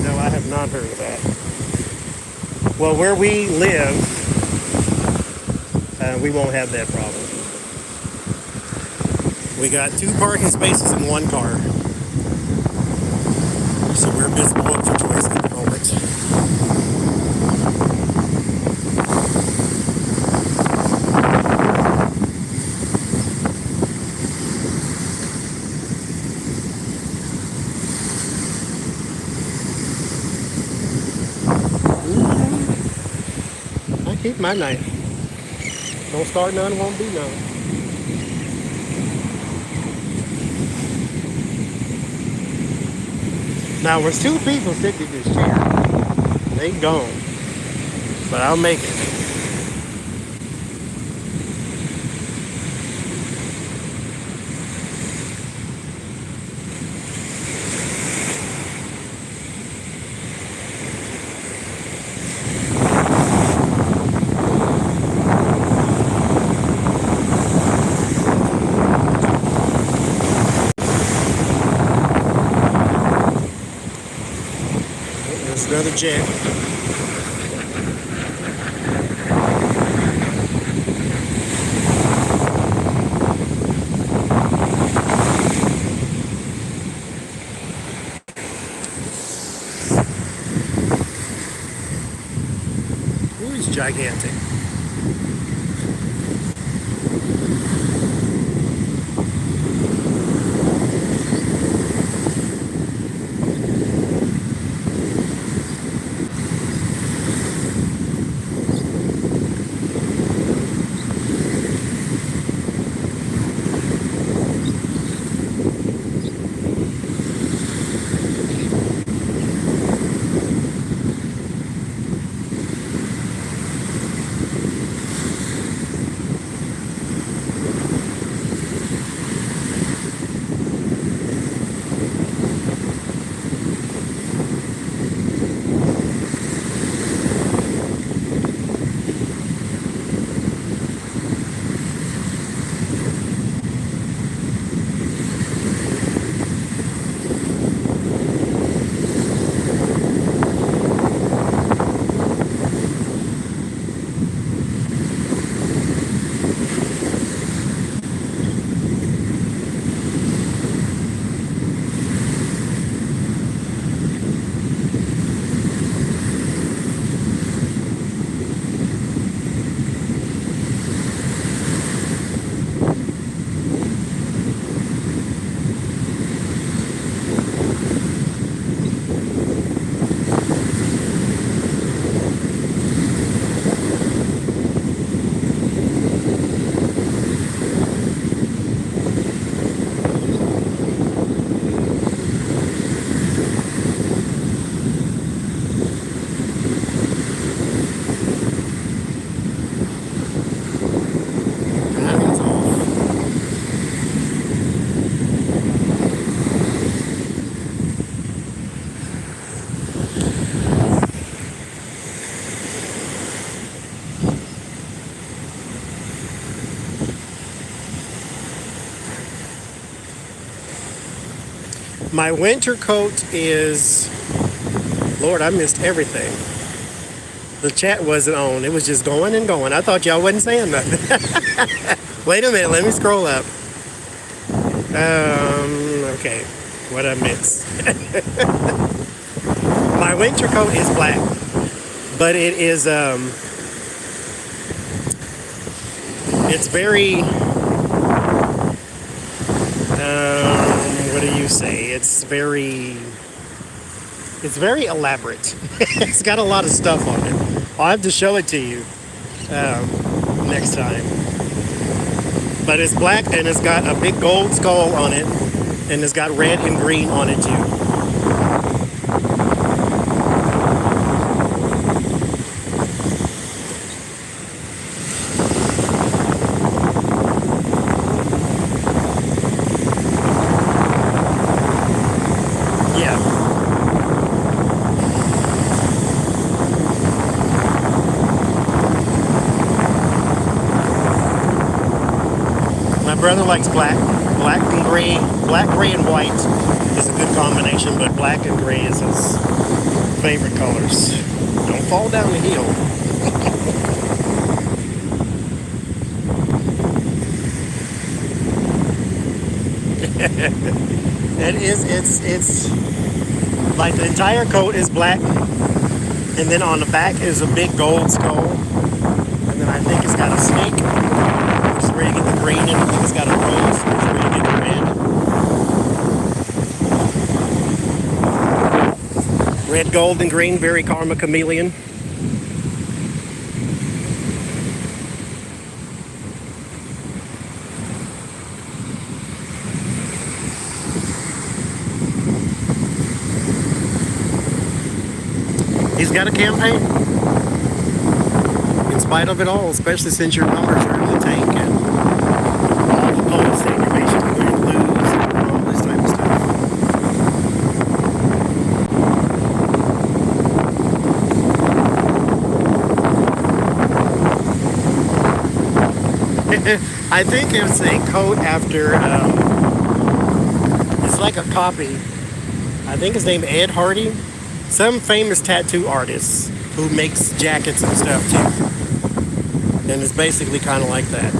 S1: No, I have not heard of that. Well, where we live, we won't have that problem. We got 2 parking spaces in 1 car. So we're bespoke for choice at the moment. I keep my knife. Don't start none, won't be none. Now, there's 2 people sitting in this chair. They gone. But I'll make it. There's another jet. Ooh, he's gigantic. My winter coat is, Lord, I missed everything. The chat wasn't on. It was just going and going. I thought y'all wasn't saying nothing. Wait a minute. Let me scroll up. Okay. What I missed. My winter coat is black, but it is, it's very, what do you say? It's very elaborate. It's got a lot of stuff on it. I'll have to show it to you next time. But it's black and it's got a big gold skull on it, and it's got red and green on it too. Yeah. My brother likes black. Black and gray. Black, gray, and white is a good combination, but black and gray is his favorite colors. Don't fall down the hill. It's like the entire coat is black, and then on the back is a big gold skull, and then I think it's got a snake, which is where you get the green, and I think it's got a rose, which is where you get the red. Red, gold, and green, very karma chameleon. He's got a campaign, in spite of it all, especially since your numbers are in the tank and all the polls say you're basically going to lose and all this type of stuff. I think it's a coat after, it's like a copy. I think his name Ed Hardy. Some famous tattoo artist who makes jackets and stuff too. And it's basically kind of like that.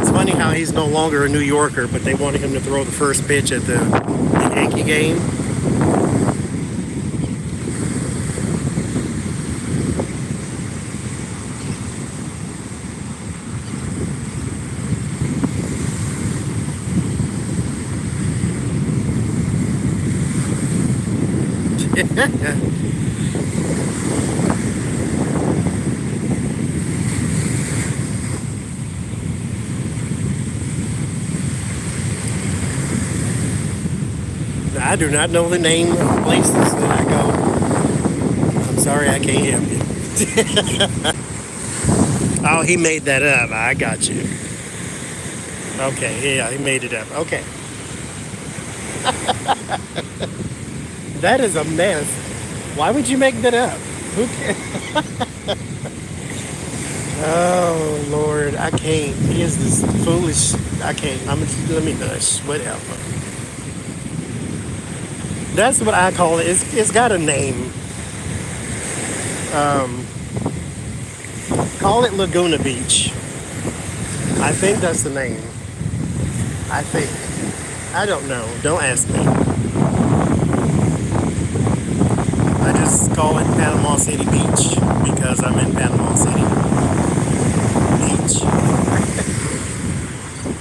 S1: It's funny how he's no longer a New Yorker, but they wanted him to throw the first pitch at the Yankee game. I do not know the name of places that I go. I'm sorry, I can't help you. Oh, he made that up. I got you. Okay, yeah, he made it up. Okay. That is a mess. Why would you make that up? Who cares? Oh, Lord, I can't. He is this foolish. I can't. Let me hush. Whatever. That's what I call it. It's got a name. Call it Laguna Beach. I think that's the name. I think. I don't know. Don't ask me. I just call it Panama City Beach because I'm in Panama City Beach.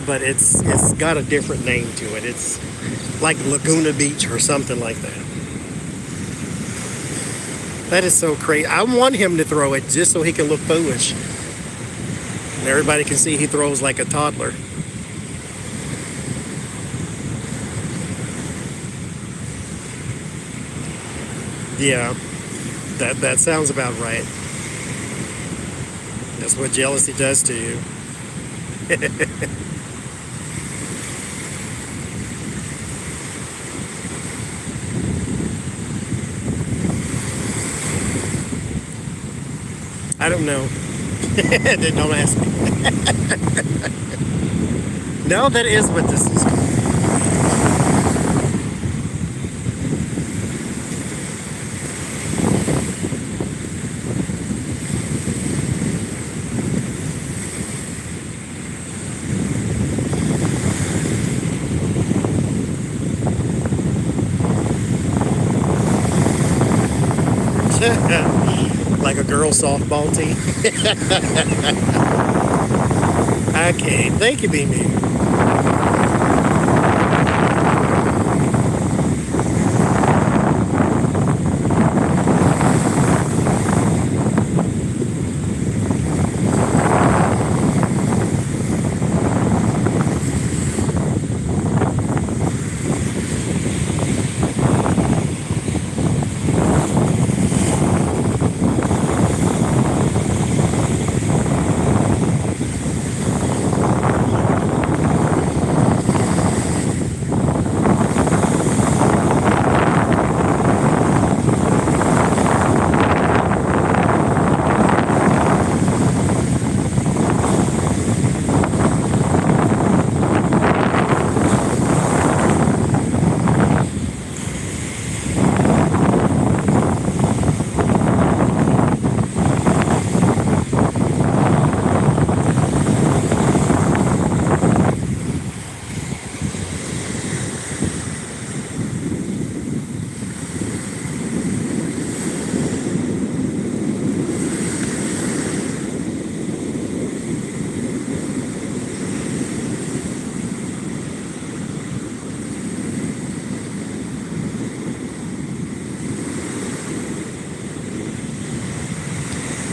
S1: But it's got a different name to it. It's like Laguna Beach or something like that. That is so crazy. I want him to throw it just so he can look foolish. And everybody can see he throws like a toddler. Yeah, that sounds about right. That's what jealousy does to you. I don't know. Then don't ask me. No, that is what this is. Like a girl softball team. Okay, thank you, Be Me.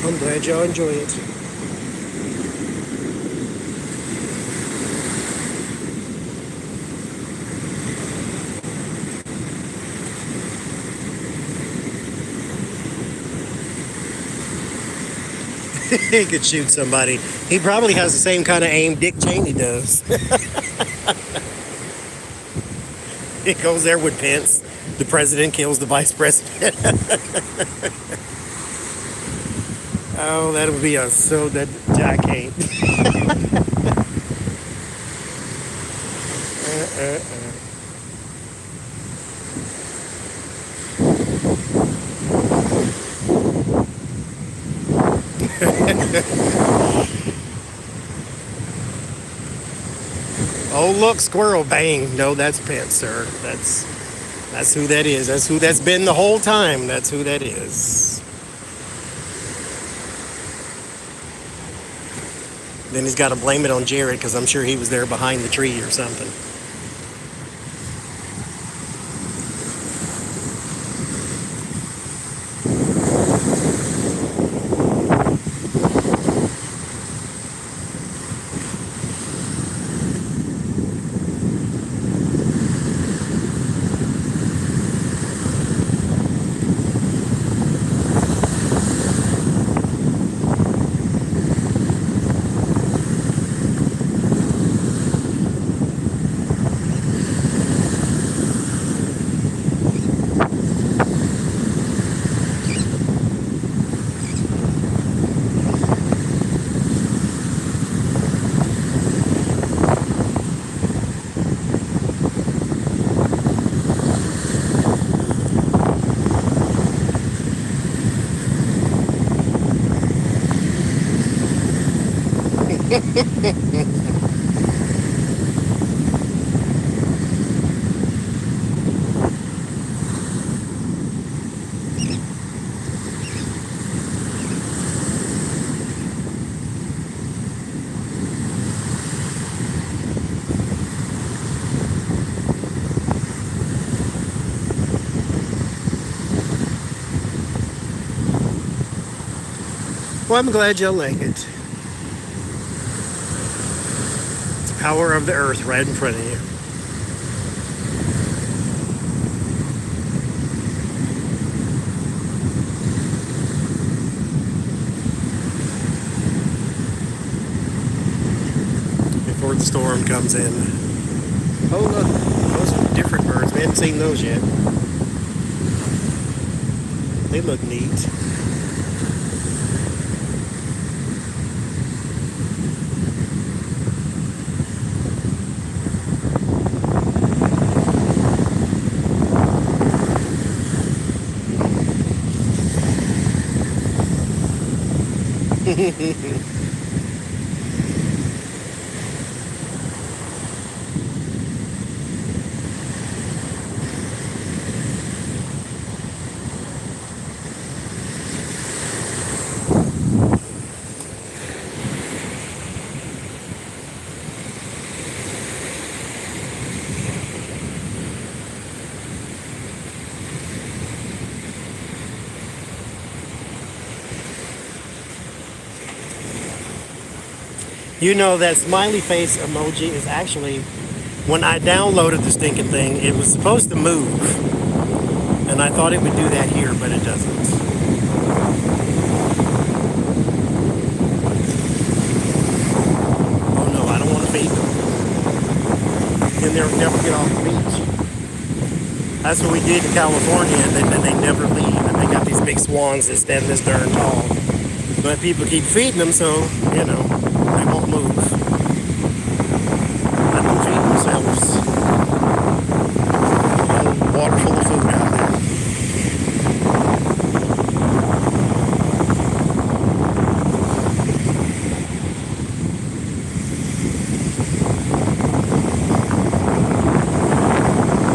S1: I'm glad y'all enjoy it. He could shoot somebody. He probably has the same kind of aim Dick Cheney does. He goes there with Pence. The president kills the vice president. Oh, that would be so that I can't. Oh, look, squirrel, bang. No, that's Pence, sir. That's who that is. That's who that's been the whole time. That's who that is. Then he's got to blame it on Jared because I'm sure he was there behind the tree or something. Well, I'm glad y'all like it. It's the power of the earth right in front of you. Before the storm comes in. Oh, look, those are different birds. We haven't seen those yet. They look neat. You know, that smiley face emoji is actually, when I downloaded the stinking thing, it was supposed to move. And I thought it would do that here, but it doesn't. Oh no, I don't want to feed them. Then they'll never get off the beach. That's what we did in California, and they never leave. And they got these big swans that stand this darn tall. But people keep feeding them, so, you know, they won't move. Let them feed themselves. A water full of food out there.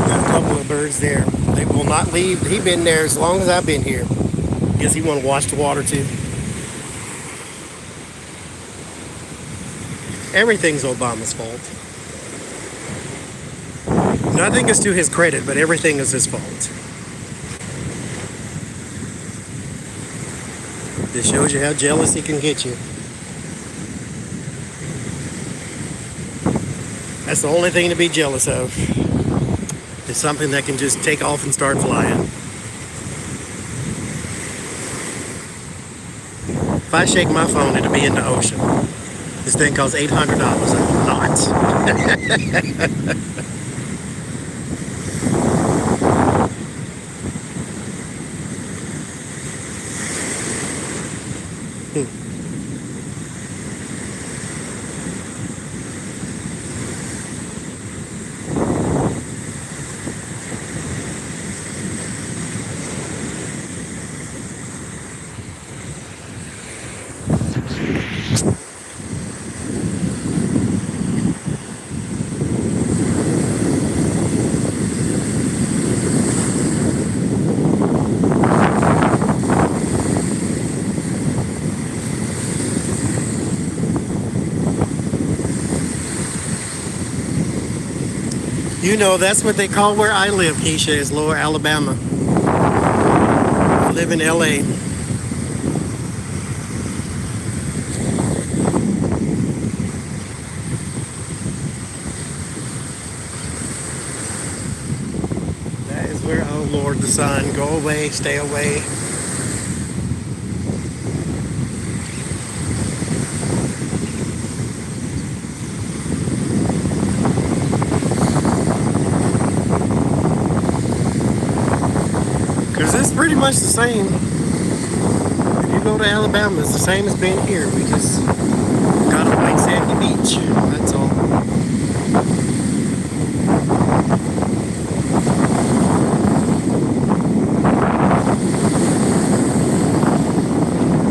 S1: Got a couple of birds there. They will not leave. He's been there as long as I've been here. Guess he want to watch the water too. Everything's Obama's fault. Nothing is to his credit, but everything is his fault. This shows you how jealous he can get you. That's the only thing to be jealous of. It's something that can just take off and start flying. If I shake my phone, it'll be in the ocean. This thing costs $800 a lot. You know, that's what they call where I live, Keisha, is Lower Alabama. I live in LA. That is where, oh Lord, the sun, go away, stay away. Because it's pretty much the same. If you go to Alabama, it's the same as being here. We just got a white sandy beach. That's all.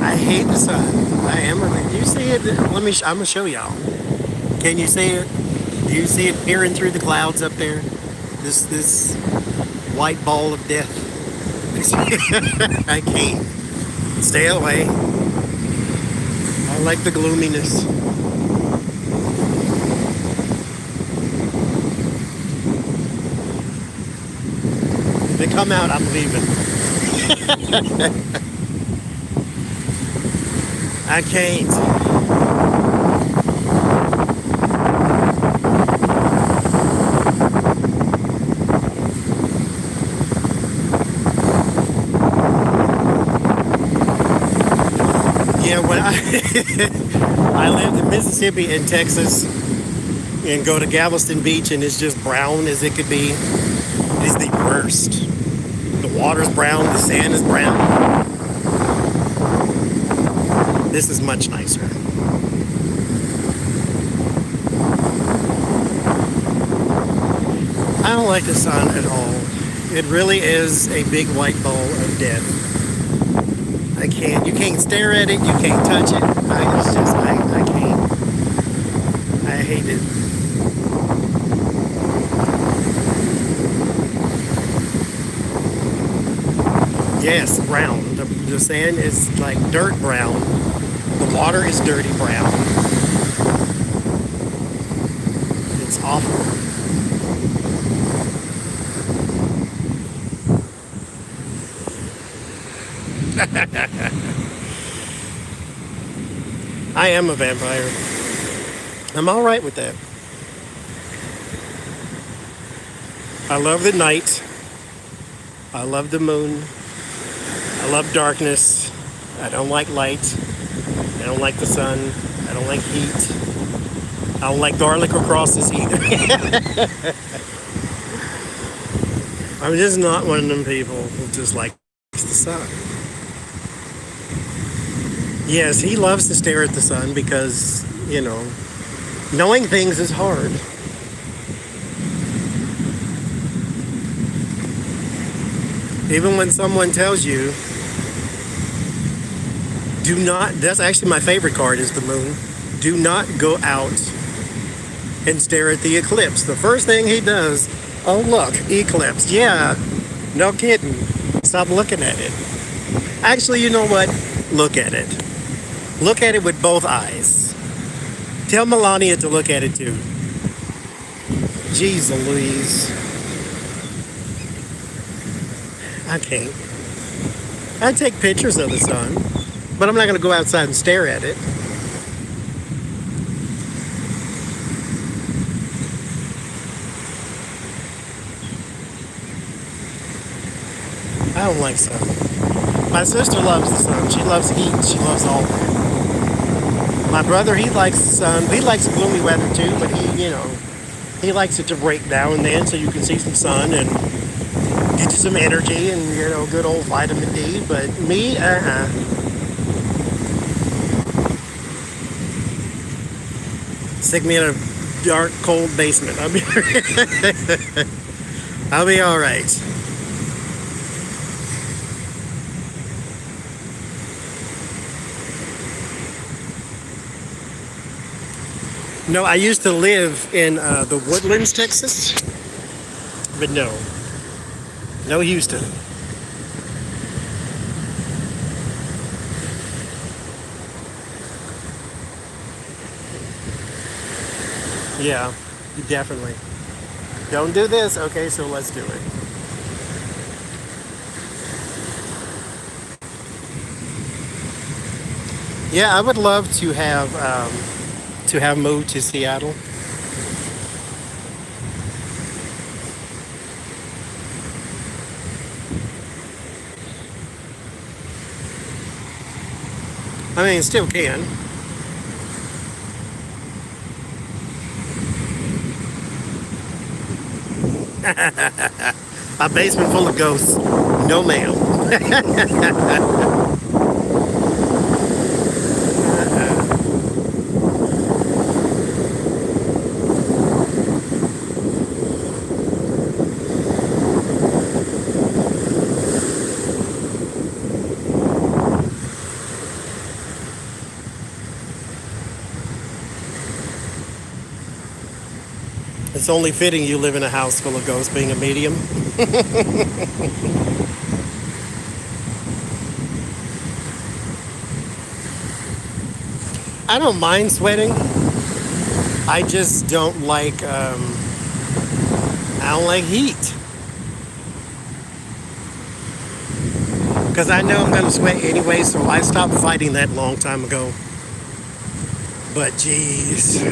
S1: I hate the sun. I am. Do you see it? I'm gonna show y'all. Can you see it? Do you see it peering through the clouds up there? This white ball of death. I can't. Stay away. I like the gloominess. If they come out, I'm leaving. I can't. Yeah, when I lived in Mississippi and Texas and go to Galveston Beach and it's just brown as it could be, it's the worst. The water's brown, the sand is brown. This is much nicer. I don't like the sun at all. It really is a big white ball of death. I can't. You can't stare at it. You can't touch it. I can't. I hate it. Yes, brown. The sand is like dirt brown. The water is dirty brown. It's awful. I am a vampire. I'm all right with that. I love the night. I love the moon. I love darkness. I don't like light. I don't like the sun. I don't like heat. I don't like garlic or crosses either. I'm just not one of them people who just likes the sun. Yes, he loves to stare at the sun because, knowing things is hard. Even when someone tells you, do not, that's actually my favorite card is the moon. Do not go out and stare at the eclipse. The first thing he does, oh look, eclipse. Yeah, no kidding. Stop looking at it. Actually, you know what? Look at it. Look at it with both eyes. Tell Melania to look at it too. Jeez Louise. I can't. I take pictures of the sun, but I'm not going to go outside and stare at it. I don't like sun. My sister loves the sun. She loves heat. She loves all that. My brother, he likes the sun. He likes gloomy weather too, but he likes it to break now and then so you can see some sun and get you some energy and, good old vitamin D. But me, stick me in a dark, cold basement. I'll be all right. No, I used to live in the Woodlands, Texas, but no Houston. Yeah, definitely. Don't do this. Okay, so let's do it. Yeah, I would love to have moved to Seattle. I mean, still can. A basement full of ghosts. No, ma'am. It's only fitting you live in a house full of ghosts, being a medium. I don't mind sweating. I just don't like. I don't like heat because I know I'm gonna sweat anyway. So I stopped fighting that long time ago. But geez.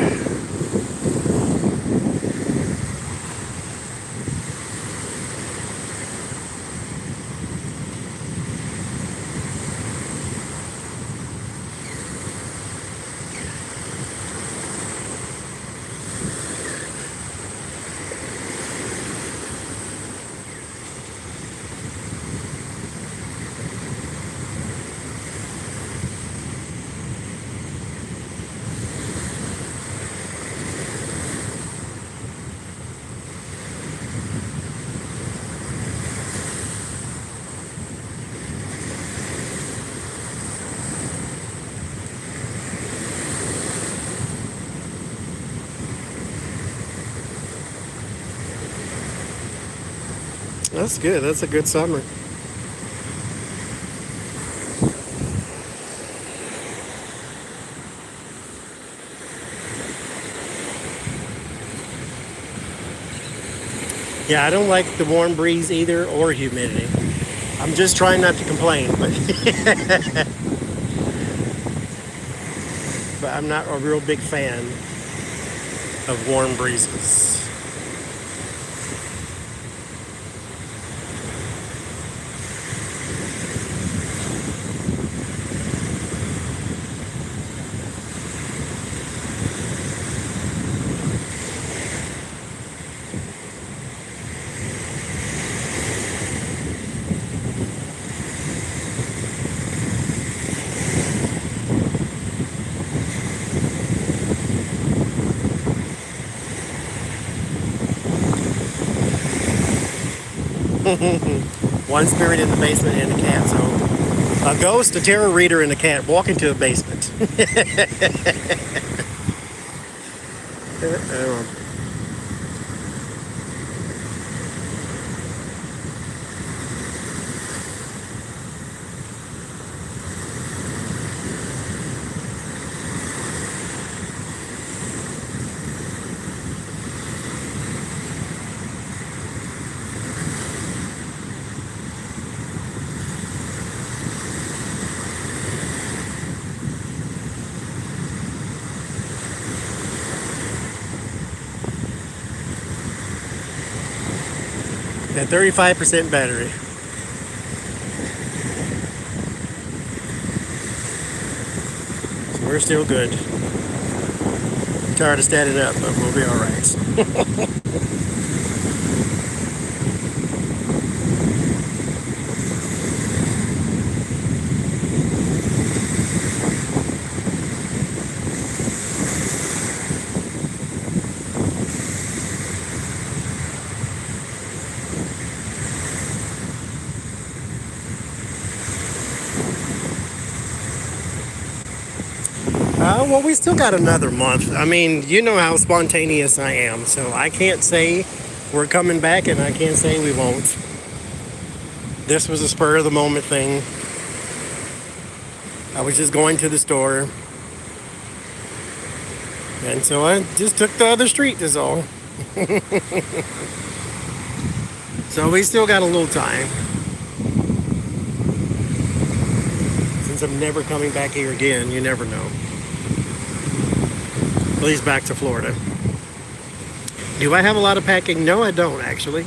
S1: That's good. That's a good summer. Yeah, I don't like the warm breeze either or humidity. I'm just trying not to complain, but but I'm not a real big fan of warm breezes. One spirit in the basement and a cat. So a ghost, a tarot reader, and a cat walk into a basement. At 35% battery. So we're still good. Tired of standing up, but we'll be all right. Well, we still got another month. I mean, you know how spontaneous I am, so I can't say we're coming back, and I can't say we won't. This was a spur of the moment thing. I was just going to the store, and so I just took the other street, is all. So we still got a little time. Since I'm never coming back here again, you never know. At least back to Florida. Do I have a lot of packing? No, I don't, actually.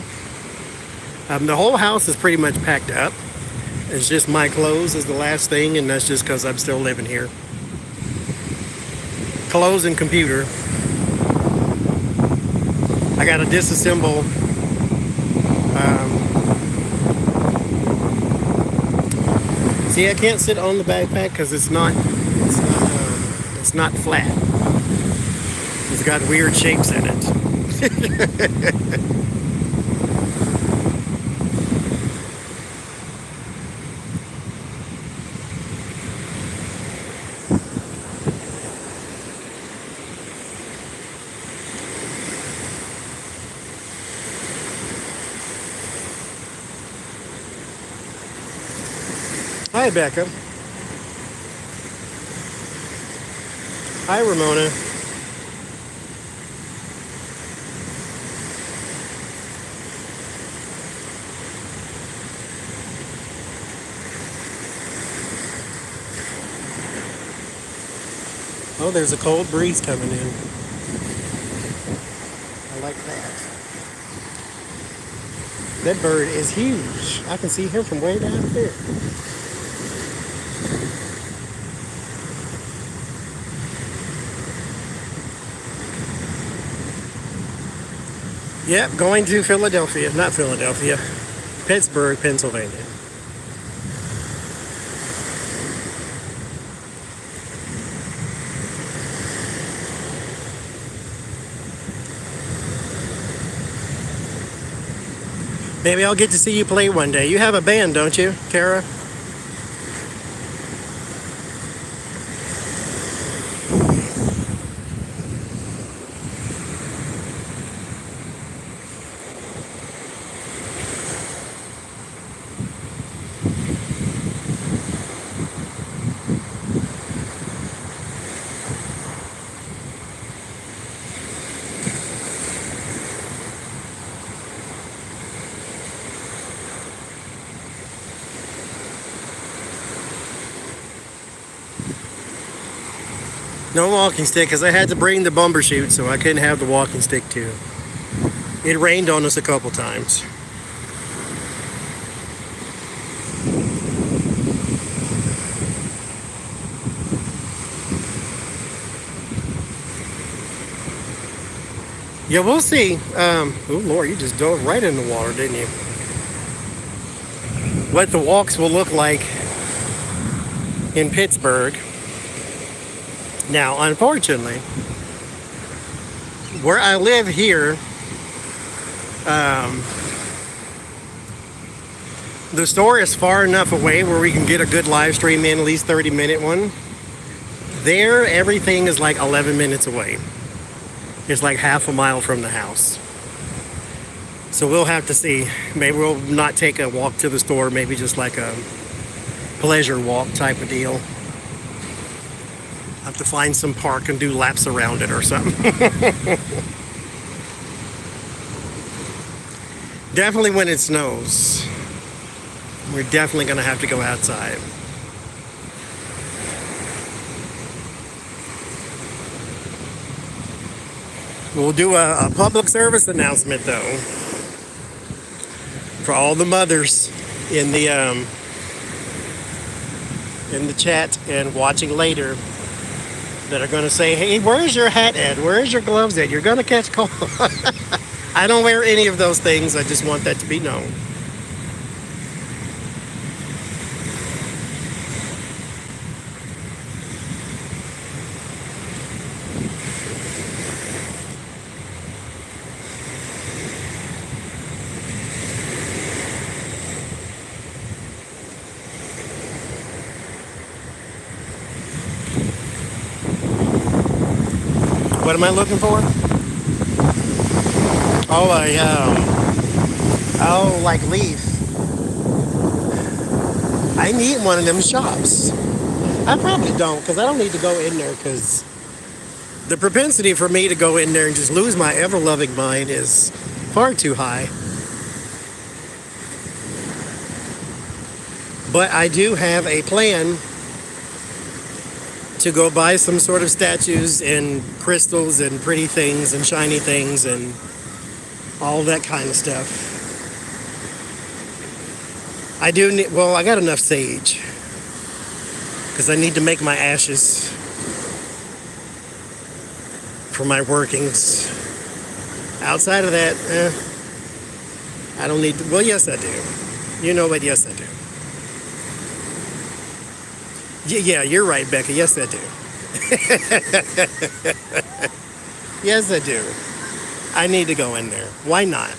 S1: The whole house is pretty much packed up. It's just my clothes is the last thing, and that's just because I'm still living here. Clothes and computer. I got to disassemble see, I can't sit on the backpack because it's not flat. It's got weird shapes in it. Hi, Becca. Hi, Ramona. Oh, there's a cold breeze coming in. I like that. That bird is huge. I can see him from way down there. Yep, going to Philadelphia. Not Philadelphia. Pittsburgh, Pennsylvania. Maybe I'll get to see you play one day. You have a band, don't you, Kara? No walking stick, because I had to bring the bumper chute, so I couldn't have the walking stick too. It rained on us a couple times. Yeah, we'll see. Oh Lord, you just dove right in the water, didn't you? What the walks will look like in Pittsburgh. Now, unfortunately, where I live here, the store is far enough away where we can get a good live stream in, at least 30-minute one. There, everything is like 11 minutes away. It's like half a mile from the house. So we'll have to see. Maybe we'll not take a walk to the store, maybe just like a pleasure walk type of deal. Have to find some park and do laps around it or something. Definitely when it snows, we're definitely going to have to go outside. We'll do a public service announcement though for all the mothers in the chat and watching later that are going to say, "Hey, where's your hat at? Where's your gloves at? You're going to catch cold." I don't wear any of those things. I just want that to be known. What am I looking for? Oh, like leaf. I need one of them shops. I probably don't, because I don't need to go in there, because the propensity for me to go in there and just lose my ever-loving mind is far too high. But I do have a plan to go buy some sort of statues and crystals and pretty things and shiny things and all that kind of stuff. I do need, well, I got enough sage because I need to make my ashes for my workings. Outside of that, I don't need to, well, yes I do. You know what? Yes I do. Yeah, you're right, Becca. Yes, I do. Yes, I do. I need to go in there. Why not?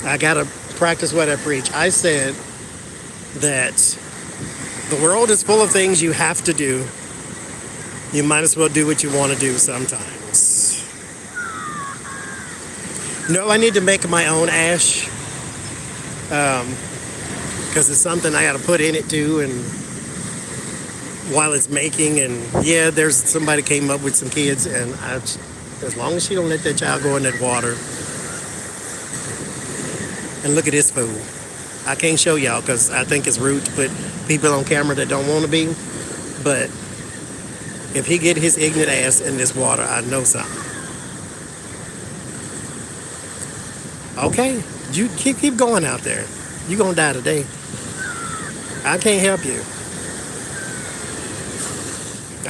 S1: I got to practice what I preach. I said that the world is full of things you have to do. You might as well do what you want to do sometimes. No, I need to make my own ash. Because it's something I got to put in it too, and while it's making, and yeah, there's somebody came up with some kids, and as long as she don't let that child go in that water. And look at this fool. I can't show y'all because I think it's rude to put people on camera that don't want to be, but if he get his ignorant ass in this water, I know something. Okay, you keep going out there. You're gonna die today. I can't help you.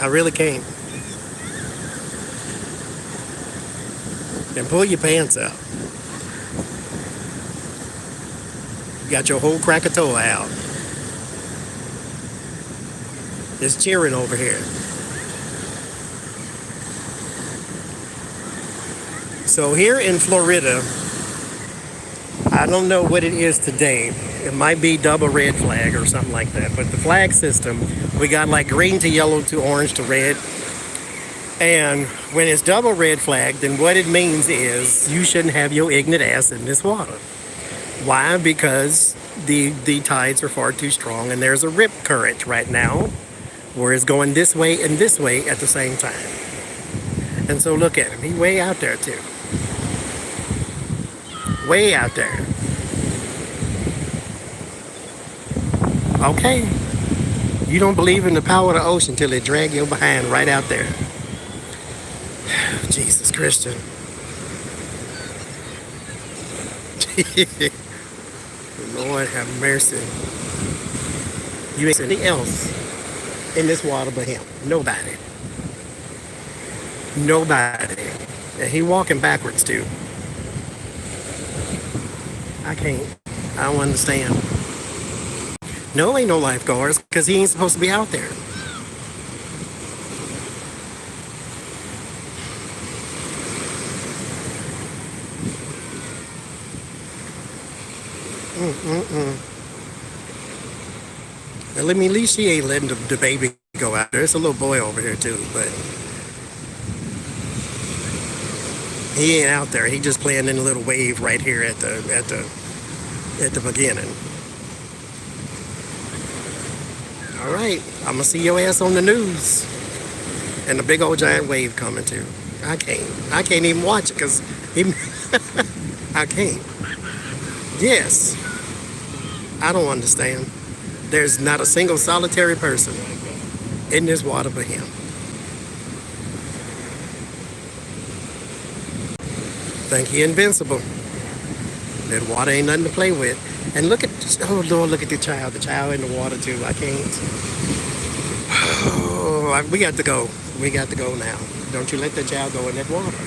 S1: I really can't. And pull your pants up. You got your whole Krakatoa out. It's cheering over here. So here in Florida, I don't know what it is today. It might be double red flag or something like that. But the flag system, we got like green to yellow to orange to red. And when it's double red flag, then what it means is you shouldn't have your ignorant ass in this water. Why? Because the tides are far too strong and there's a rip current right now where it's going this way and this way at the same time. And so look at him. He's way out there too. Way out there. Okay. You don't believe in the power of the ocean till they drag your behind right out there. Jesus, Christian. Lord have mercy. You ain't anything else in this water but him. Nobody. Nobody. And he walking backwards too. I can't. I don't understand. No, ain't no lifeguards because he ain't supposed to be out there. Well, I mean, at least she ain't letting the baby go out there. There's a little boy over here too, but he ain't out there. He just playing in a little wave right here at the beginning. All right, I'm gonna see your ass on the news, and a big old giant wave coming too. I can't even watch it because I can't. Yes, I don't understand. There's not a single solitary person in this water but him. Think he invincible. That water ain't nothing to play with. And look at, oh Lord, look at the child. The child in the water too. I can't. Oh, we got to go. We got to go now. Don't you let the child go in that water.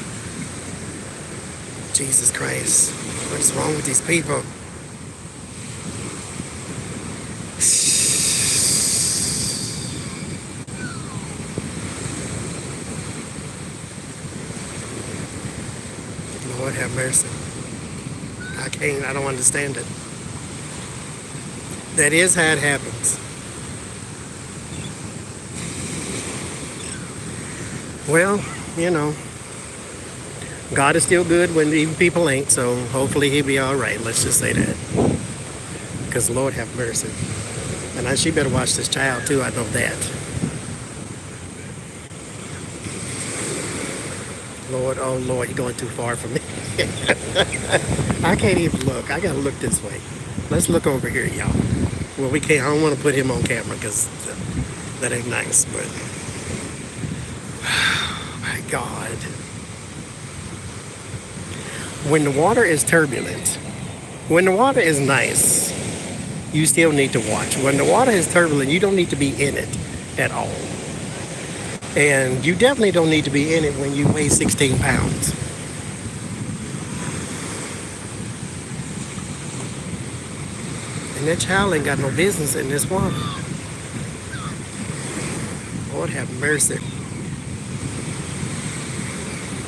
S1: Jesus Christ. What is wrong with these people? Lord have mercy. I can't. I don't understand it. That is how it happens. Well, you know, God is still good when even people ain't, so hopefully he'll be all right. Let's just say that. Because Lord have mercy. And she better watch this child too, I know that. Lord, oh Lord, you're going too far for me. I can't even look. I gotta look this way. Let's look over here, y'all. Well, we can't. I don't want to put him on camera because that ain't nice. But oh my God, when the water is turbulent, when the water is nice, you still need to watch. When the water is turbulent, you don't need to be in it at all. And you definitely don't need to be in it when you weigh 16 pounds. And that child ain't got no business in this water. Lord have mercy.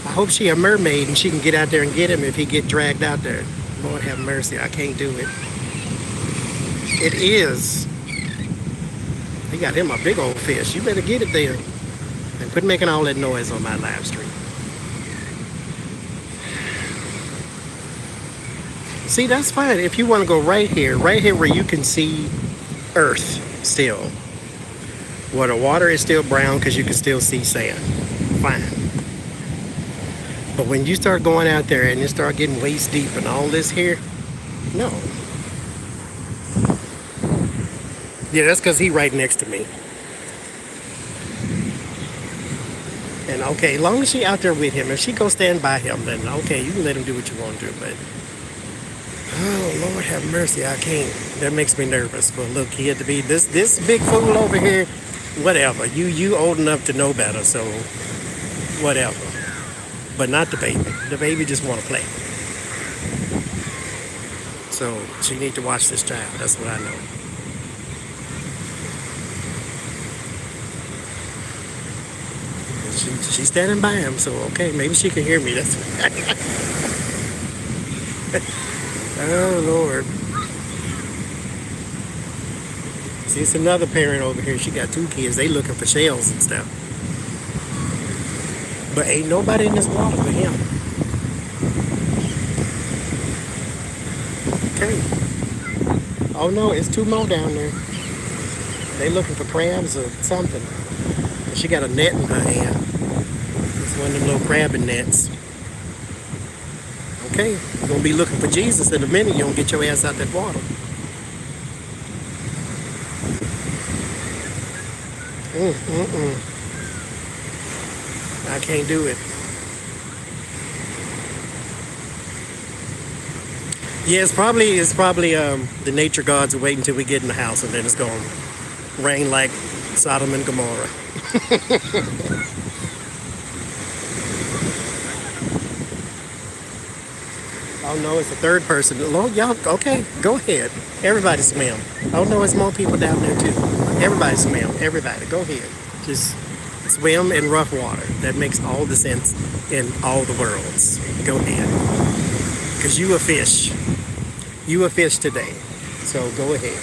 S1: I hope she a mermaid and she can get out there and get him if he get dragged out there. Lord have mercy. I can't do it. It is. He got him a big old fish. You better get it there. And quit making all that noise on my live stream. See, that's fine. If you want to go right here where you can see earth still. Where the water is still brown because you can still see sand. Fine. But when you start going out there and you start getting waist deep and all this here, no. Yeah, that's because he's right next to me. And okay, as long as she out there with him, if she go stand by him, then okay, you can let him do what you want to do. But oh Lord have mercy, I can't. That makes me nervous for a little kid to be this big fool over here. Whatever, you old enough to know better, so whatever. But not the baby. The baby just want to play. So she need to watch this child. That's what I know. She's standing by him, so okay, maybe she can hear me. That's oh Lord. See, it's another parent over here. She got 2 kids. They looking for shells and stuff. But ain't nobody in this water but him. Okay. Oh no, it's 2 more down there. They looking for crabs or something. She got a net in her hand. It's one of them little crabbing nets. Okay, you're going to be looking for Jesus in a minute. You don't get your ass out that water. I can't do it. Yeah, it's probably the nature gods are waiting until we get in the house, and then it's gonna rain like Sodom and Gomorrah. Oh no, it's the third person. Lord, y'all, okay, go ahead. Everybody swim. Oh no, it's more people down there too. Everybody swim. Everybody, go ahead. Just swim in rough water. That makes all the sense in all the worlds. Go ahead. Because you a fish. You a fish today. So go ahead.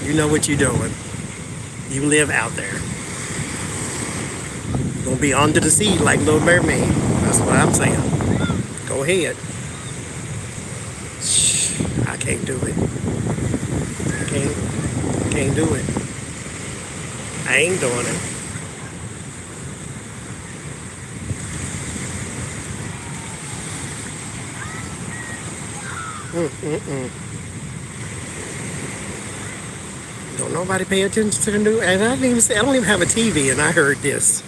S1: You know what you're doing. You live out there. You're going to be under the sea like Little Mermaid. That's what I'm saying. Go ahead. Shh, I can't do it. I can't do it. I ain't doing it. Don't nobody pay attention to the news. And I don't even have a TV, and I heard this.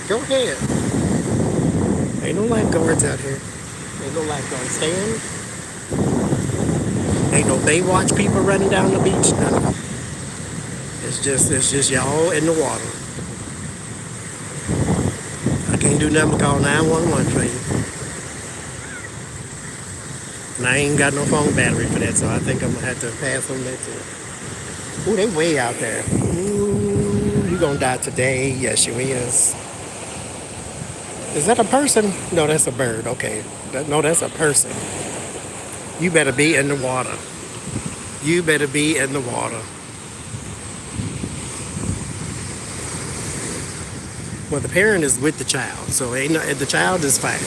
S1: Go ahead. Ain't no lifeguards out here. Ain't no lifeguards stand. Ain't no Baywatch people running down the beach. None. It's just y'all in the water. I can't do nothing but call 911 for you. And I ain't got no phone battery for that, so I think I'm gonna have to pass on that too. Ooh, they way out there. Ooh, you gonna die today? Yes, you is. Is that a person? No, that's a bird. Okay. No, that's a person. You better be in the water. You better be in the water. Well, the parent is with the child, so ain't no, the child is fine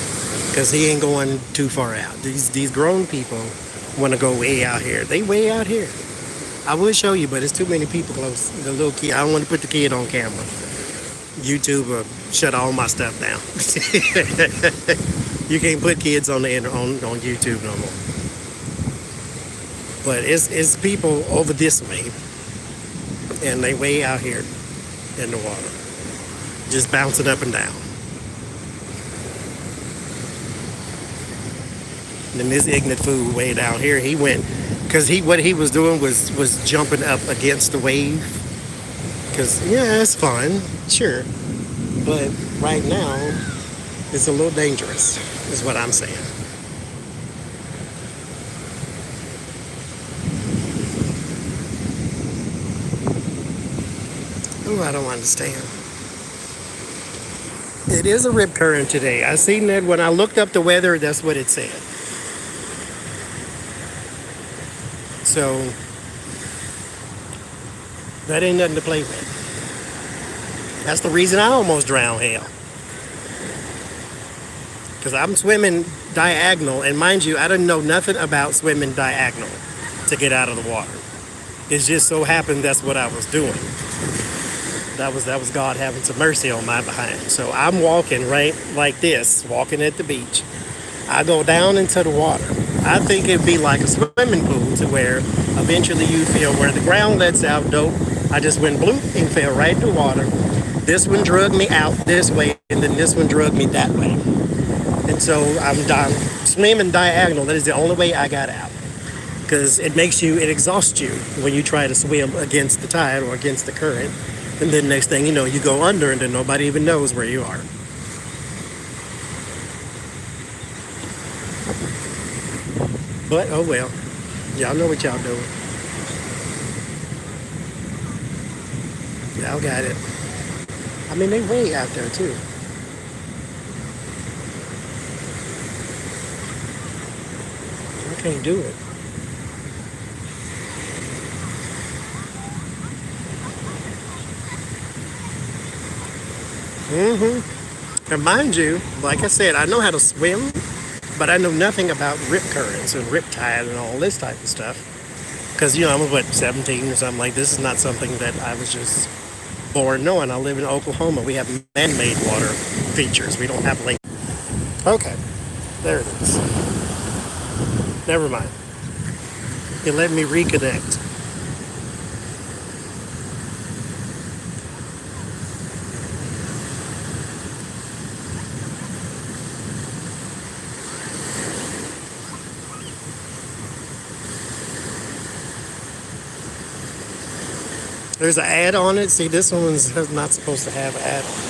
S1: because he ain't going too far out. These grown people want to go way out here. They way out here. I would show you, but it's too many people close. The little kid. I don't want to put the kid on camera. YouTube will shut all my stuff down. You can't put kids on the on YouTube no more. But it's people over this way, and they way out here in the water, just bouncing up and down. And then this ignorant fool way down here, he went, because what he was doing was jumping up against the wave. Because, yeah, it's fun, sure. But right now, it's a little dangerous, is what I'm saying. Oh, I don't understand. It is a rip current today. I seen that when I looked up the weather, that's what it said. So, that ain't nothing to play with. That's the reason I almost drowned, hell. Because I'm swimming diagonal, and mind you, I didn't know nothing about swimming diagonal to get out of the water. It just so happened that's what I was doing. That was God having some mercy on my behind. So I'm walking right like this, walking at the beach. I go down into the water. I think it'd be like a swimming pool to where eventually you feel where the ground lets out dope. I just went bloop and fell right in the water. This one drug me out this way, and then this one drug me that way. And so I'm swimming diagonal. That is the only way I got out. Because it exhausts you when you try to swim against the tide or against the current. And then next thing you know, you go under, and then nobody even knows where you are. But, oh well. Y'all know what y'all doing. Y'all got it. I mean, they way out there, too. I can't do it. And mind you, like I said, I know how to swim, but I know nothing about rip currents and rip tide and all this type of stuff. Because, I'm, 17 or something like this. Is not something that I was just born knowing. I live in Oklahoma. We have man-made water features. We don't have lake. Okay, there it is. Never mind. It let me reconnect. There's an ad on it. See, this one's not supposed to have an ad on it.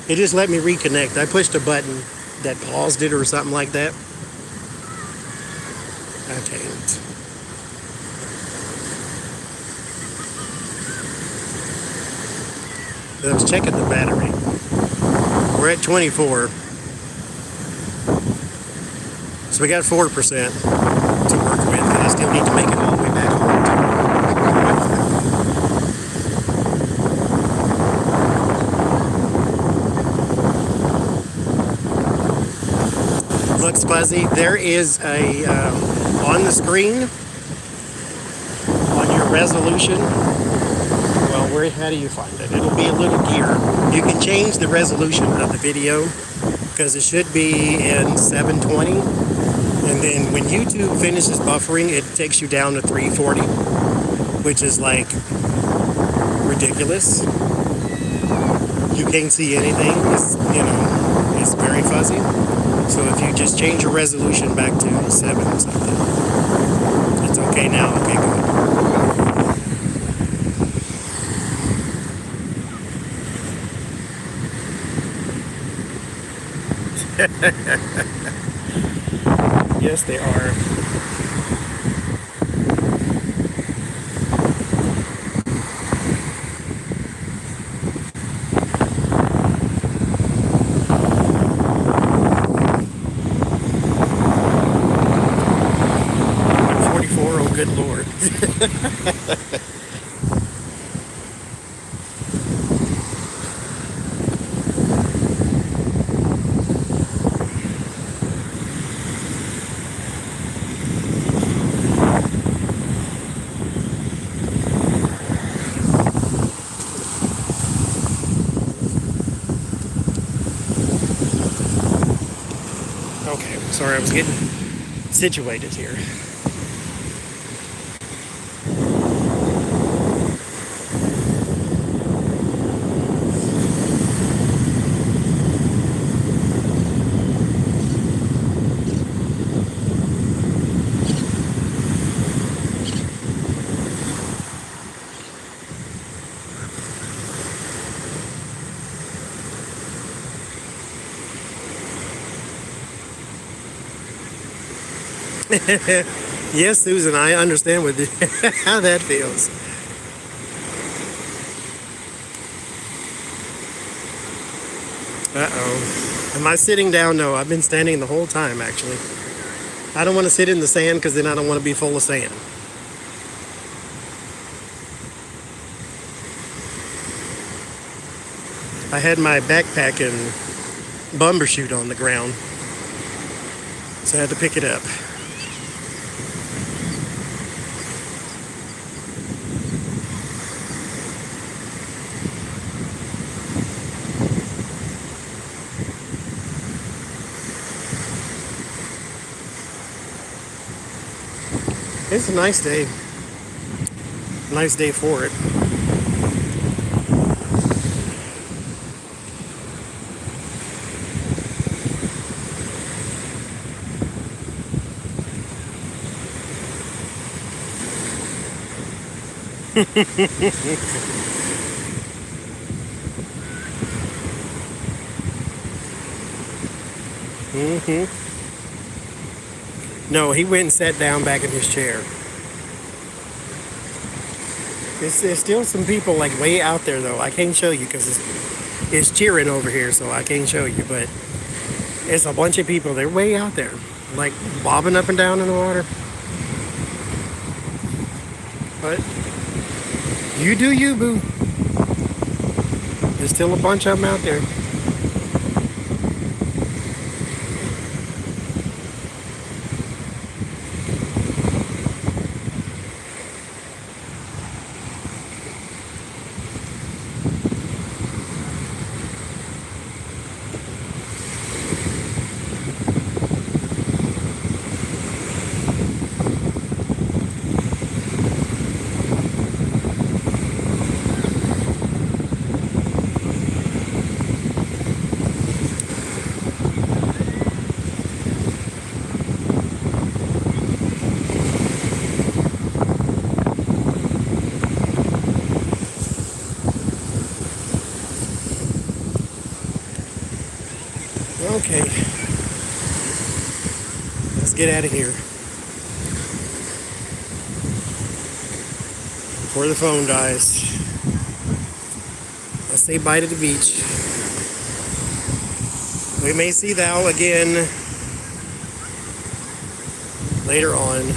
S1: It just let me reconnect. I pushed a button that paused it or something like that. I can't. I was checking the battery. We're at 24. So we got 4% to work with, and I still need to make it all the way back home. Looks fuzzy. There is a on the screen on your resolution. Well, how do you find it? It'll be a little gear. You can change the resolution of the video because it should be in 720. And then when YouTube finishes buffering, it takes you down to 340, which is like ridiculous. You can't see anything. It's very fuzzy. So if you just change your resolution back to 7 something, it's okay now. Okay, good. Yes, they are. Oh, good Lord. Okay, sorry, I was getting situated here. Yes, Susan, I understand how that feels. Uh-oh. Am I sitting down? No, I've been standing the whole time, actually. I don't want to sit in the sand because then I don't want to be full of sand. I had my backpack and bumbershoot on the ground, so I had to pick it up. It's a nice day. Nice day for it. No, he went and sat down back in his chair. There's still some people like way out there though. I can't show you because it's cheering over here, so I can't show you. But it's a bunch of people. They're way out there, like bobbing up and down in the water. But you do you, boo. There's still a bunch of them out there. Okay, let's get out of here. Before the phone dies. Let's say bye to the beach. We may see the owl again later on.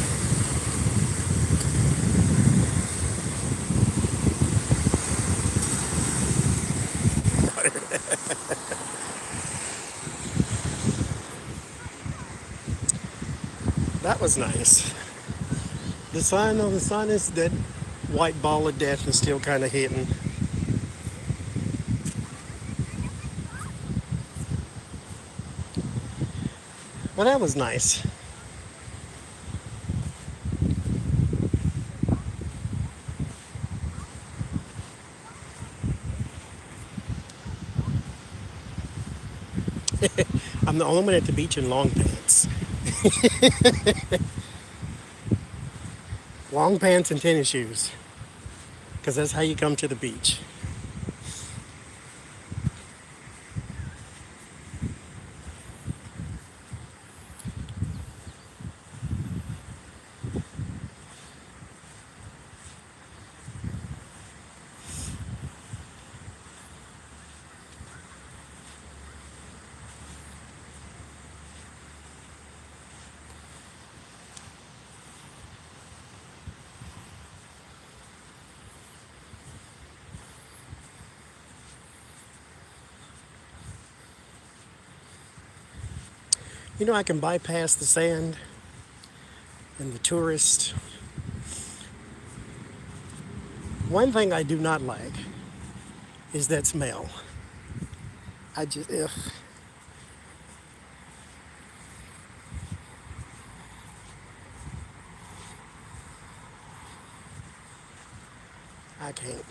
S1: That was nice. The sun on the sun is that white ball of death is still kind of hitting. Well, that was nice. I'm the only one at the beach in long pants. Long pants and tennis shoes. Because that's how you come to the beach. You know, I can bypass the sand and the tourists. One thing I do not like is that smell. I just, ugh. I can't.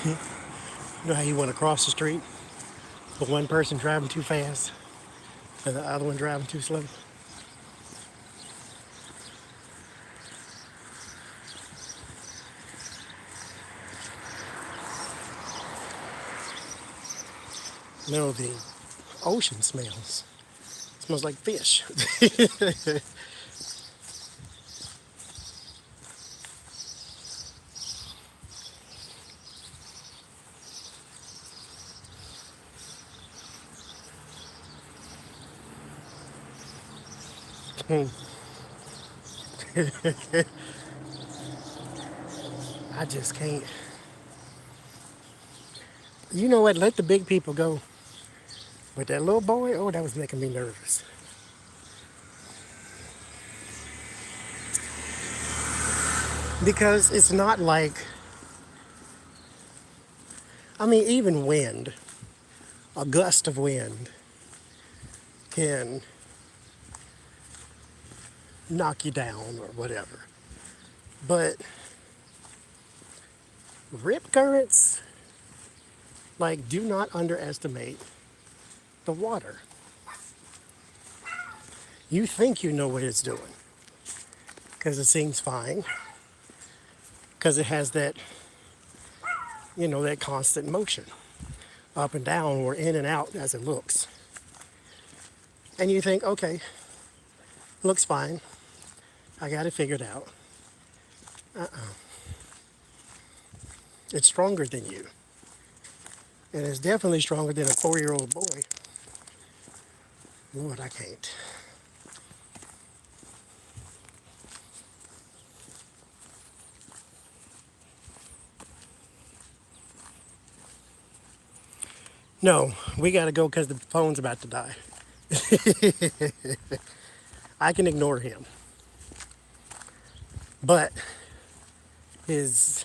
S1: You know how you want to cross the street, but one person driving too fast and the other one driving too slow? No, the ocean smells. It smells like fish. I just can't. You know what? Let the big people go. But that little boy, oh, that was making me nervous. Because it's not like, I mean, even wind, a gust of wind can knock you down or whatever. But rip currents, like, do not underestimate the water. You think you know what it's doing because it seems fine, because it has that, you know, that constant motion up and down or in and out as it looks. And you think, okay, looks fine. I got it figured out. It's stronger than you. And it's definitely stronger than a 4-year-old boy. Lord, I can't. No, we gotta go because the phone's about to die. I can ignore him. But his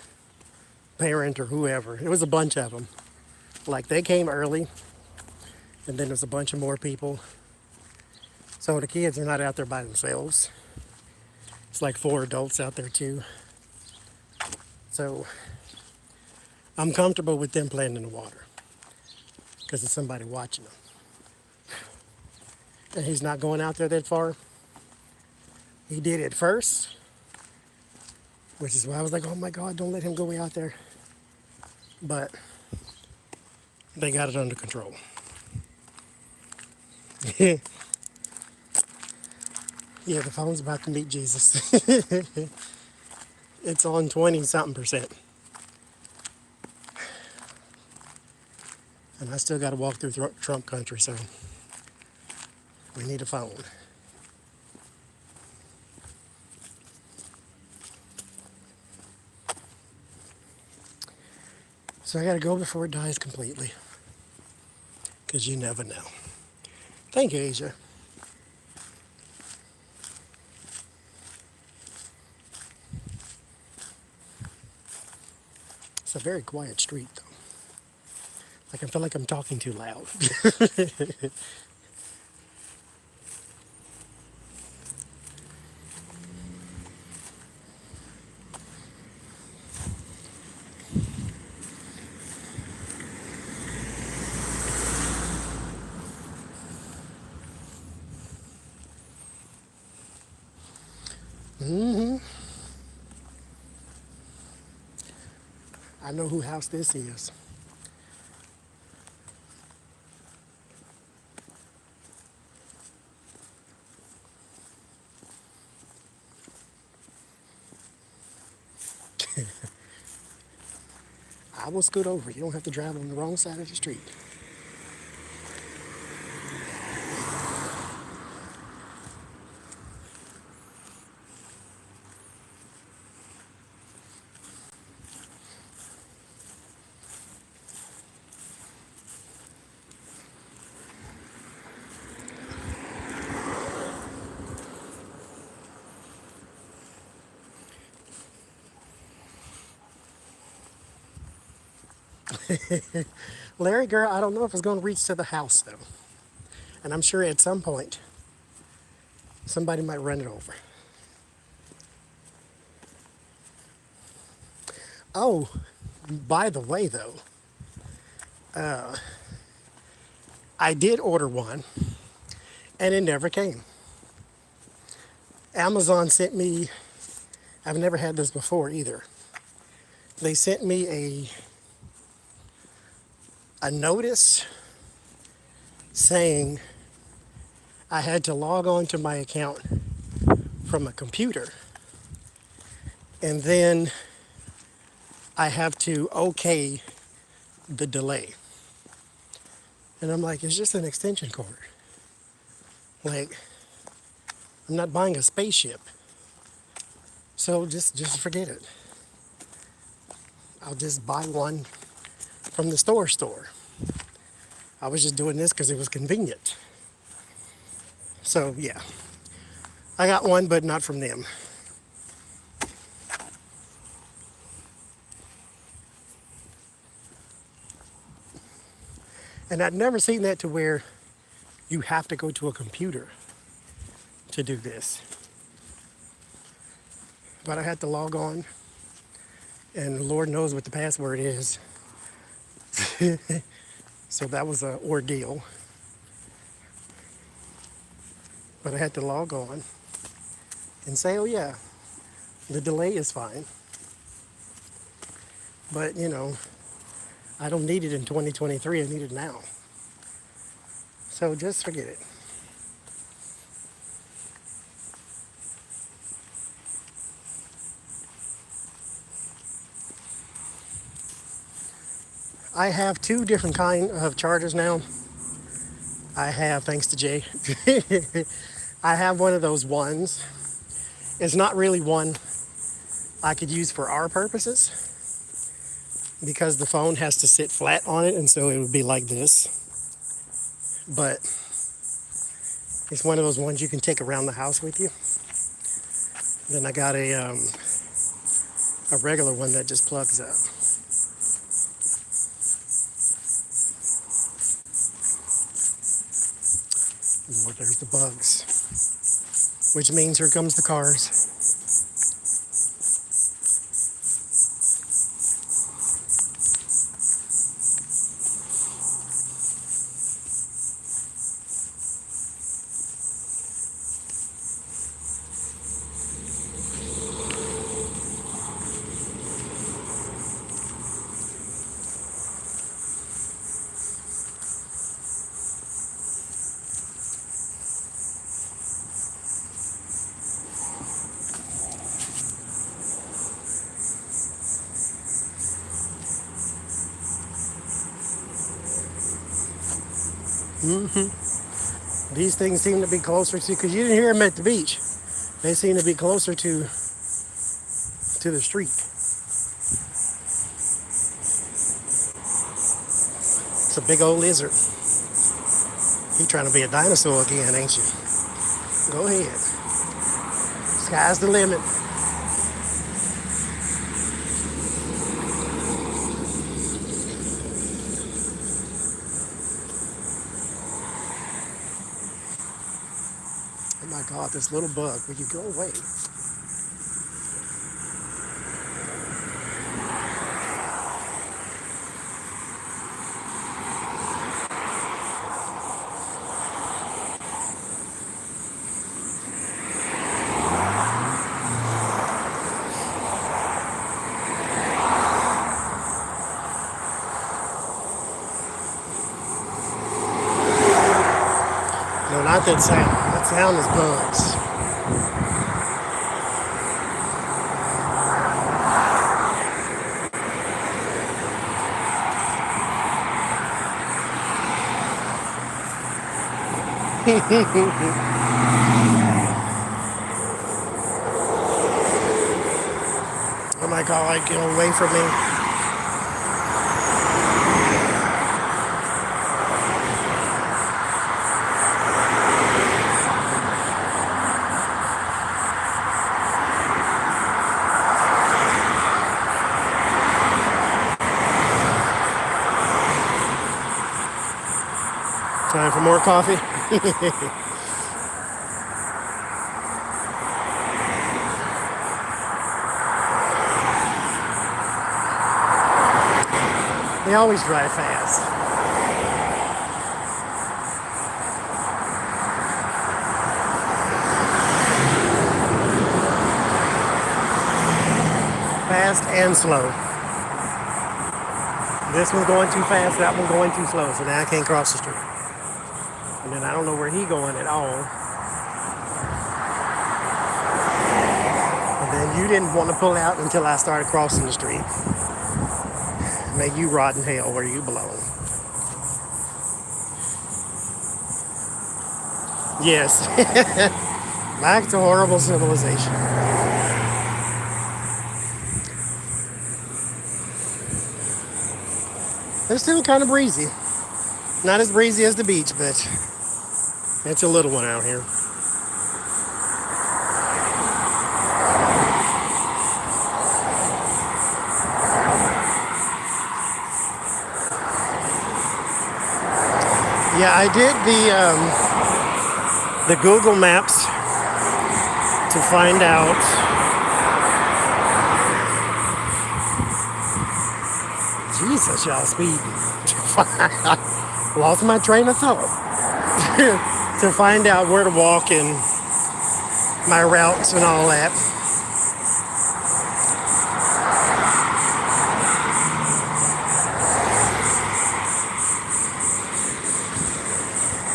S1: parent or whoever. It was a bunch of them. Like they came early, and then there's a bunch of more people. So the kids are not out there by themselves. It's like 4 adults out there too. So I'm comfortable with them playing in the water because there's somebody watching them. And he's not going out there that far. He did it first, which is why I was like, oh my God, don't let him go out there. But they got it under control. Yeah, the phone's about to meet Jesus. It's on 20-something%. And I still got to walk through Trump country, so we need a phone. So I got to go before it dies completely. Because you never know. Thank you, Asia. It's a very quiet street, though. Like I feel like I'm talking too loud. I know who house this is. I will scoot over. You don't have to drive on the wrong side of the street. Larry, girl, I don't know if it's going to reach to the house, though. And I'm sure at some point, somebody might run it over. Oh, by the way, though, I did order one, and it never came. Amazon sent me, I've never had this before either. They sent me a notice saying I had to log on to my account from a computer, and then I have to okay the delay. And I'm like, it's just an extension cord. Like, I'm not buying a spaceship. So just forget it. I'll just buy one from the store. I was just doing this because it was convenient. So yeah, I got one, but not from them. And I'd never seen that to where you have to go to a computer to do this. But I had to log on, and Lord knows what the password is. So that was an ordeal. But I had to log on and say, oh yeah, the delay is fine. But, you know, I don't need it in 2023, I need it now. So just forget it. I have 2 different kind of chargers now. I have, thanks to Jay, I have one of those ones. It's not really one I could use for our purposes because the phone has to sit flat on it, and so it would be like this. But it's one of those ones you can take around the house with you. Then I got a regular one that just plugs up. Lord, there's the bugs. Which means here comes the cars. These things seem to be closer to, because you didn't hear them at the beach. They seem to be closer to the street. It's a big old lizard. You trying to be a dinosaur again, ain't you? Go ahead. Sky's the limit. Oh my God, this little bug, will you go away? No, not that sound. That sound is bugs. Oh my God, get away from me. Time for more coffee. They always drive fast. Fast and slow. This one's going too fast, that one's going too slow, so now I can't cross the street. And then I don't know where he's going at all. And then you didn't want to pull out until I started crossing the street. May you rot in hell where you belong. Yes. Back to horrible civilization. It's still kind of breezy. Not as breezy as the beach, but it's a little one out here. Yeah, I did the Google Maps to find out Jesus, y'all speeding. Lost my train of thought. To find out where to walk and my routes and all that.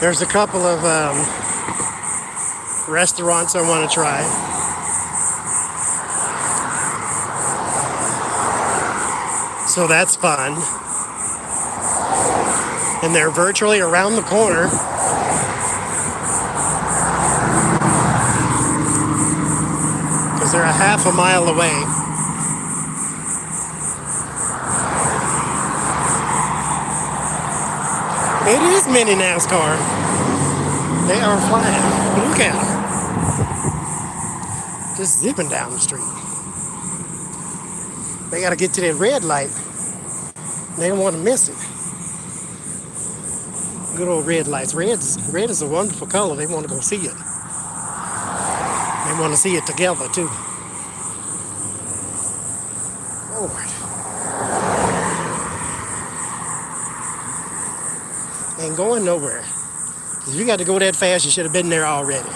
S1: There's a couple of restaurants I want to try. So that's fun. And they're virtually around the corner. Because they're a half a mile away. It is mini NASCAR. They are flying. Look at them. Just zipping down the street. They got to get to that red light. They don't want to miss it. Good old red lights. Red is a wonderful color. They want to go see it. They want to see it together too. Lord. Ain't going nowhere. If you got to go that fast, you should have been there already.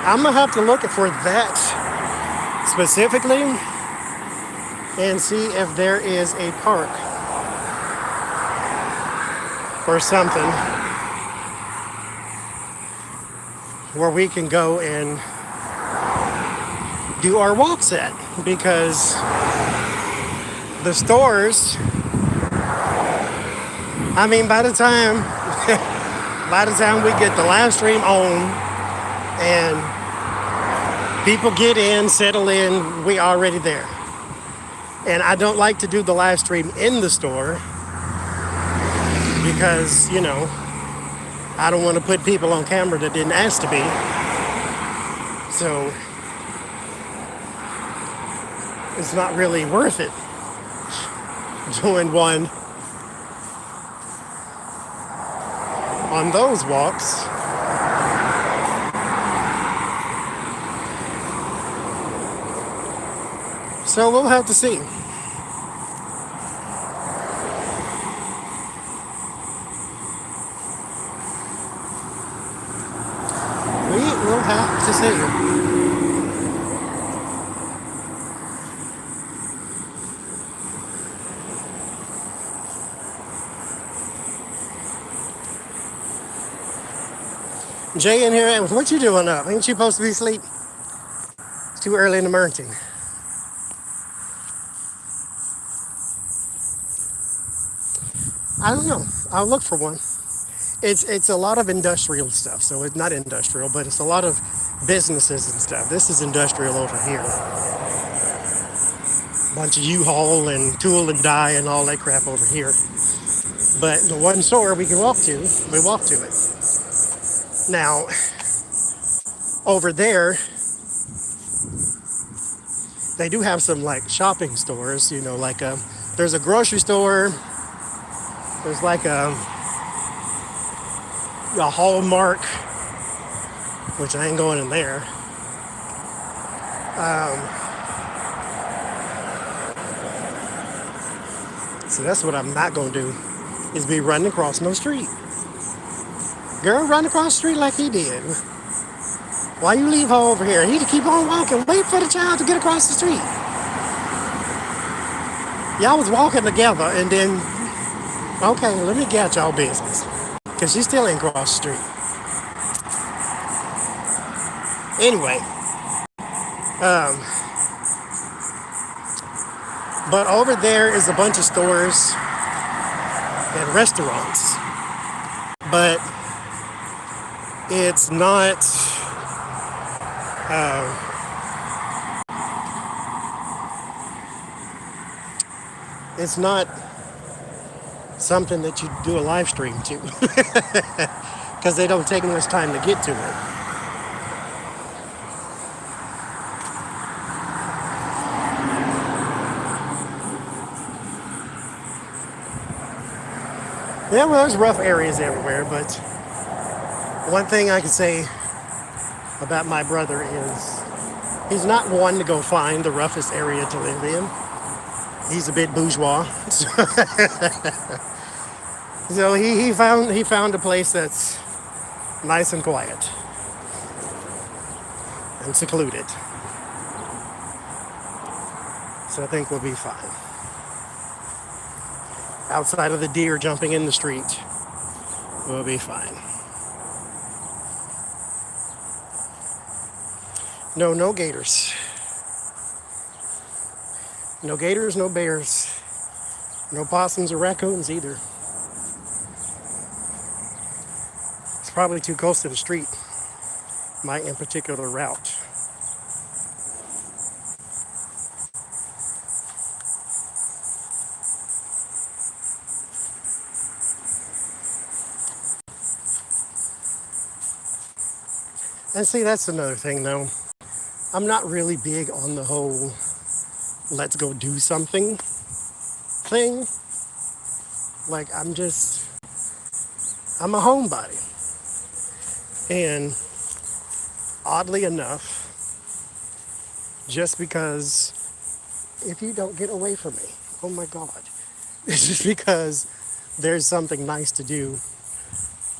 S1: I'm gonna have to look for that specifically and see if there is a park or something where we can go and do our walks at, because the stores, I mean, by the time we get the live stream on and people get in, settle in, we already there. And I don't like to do the live stream in the store because, you know, I don't want to put people on camera that didn't ask to be. So it's not really worth it doing one on those walks. So we'll have to see. We will have to see. Jay in here, what you doing up? Ain't you supposed to be asleep? It's too early in the morning. I don't know. I'll look for one. It's a lot of industrial stuff. So it's not industrial, but it's a lot of businesses and stuff. This is industrial over here. Bunch of U-Haul and tool and die and all that crap over here. But the one store we can walk to, we walk to it. Now, over there, they do have some like shopping stores, you know, like there's a grocery store. There's like a Hallmark, which I ain't going in there. So that's what I'm not going to do, is be running across no street. Girl, run across the street like he did. Why you leave her over here? He to keep on walking. Wait for the child to get across the street. Y'all was walking together and then, okay, let me get y'all business. Because she still ain't crossed the street. Anyway. But over there is a bunch of stores and restaurants. But it's not something that you do a live stream to because they don't take much time to get to it. Yeah, well, there's rough areas everywhere, but one thing I can say about my brother is he's not one to go find the roughest area to live in. He's a bit bourgeois. So he found a place that's nice and quiet and secluded. So I think we'll be fine. Outside of the deer jumping in the street, we'll be fine. No gators. No gators, no bears. No possums or raccoons either. It's probably too close to the street, my in particular route. And see, that's another thing though. I'm not really big on the whole let's go do something thing. Like I'm a homebody. And oddly enough, just because if you don't get away from me, oh my God, it's just because there's something nice to do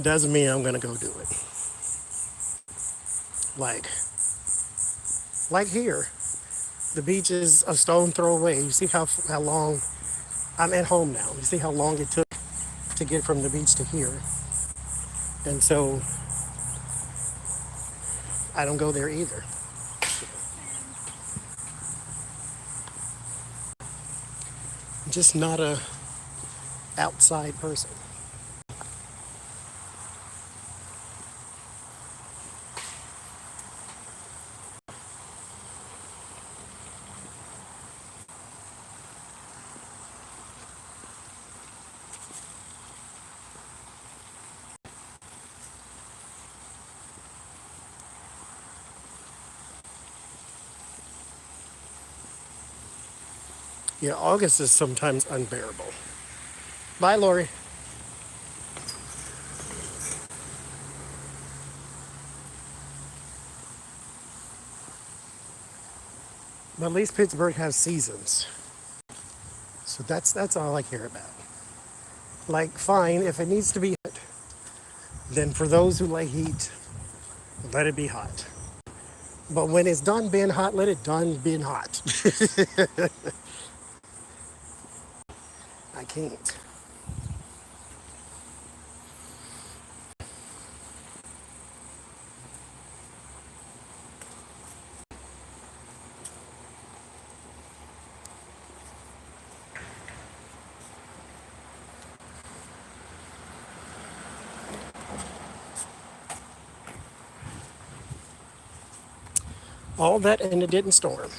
S1: doesn't mean I'm gonna go do it. Like, like here, the beach is a stone throw away. You see how long I'm at home now. You see how long it took to get from the beach to here. And so I don't go there either. I'm just not a outside person. Yeah, August is sometimes unbearable. Bye, Lori. But at least Pittsburgh has seasons. So that's all I care about. Like, fine, if it needs to be hot, then for those who like heat, let it be hot. But when it's done being hot, let it done being hot. I can't. All that and it didn't storm.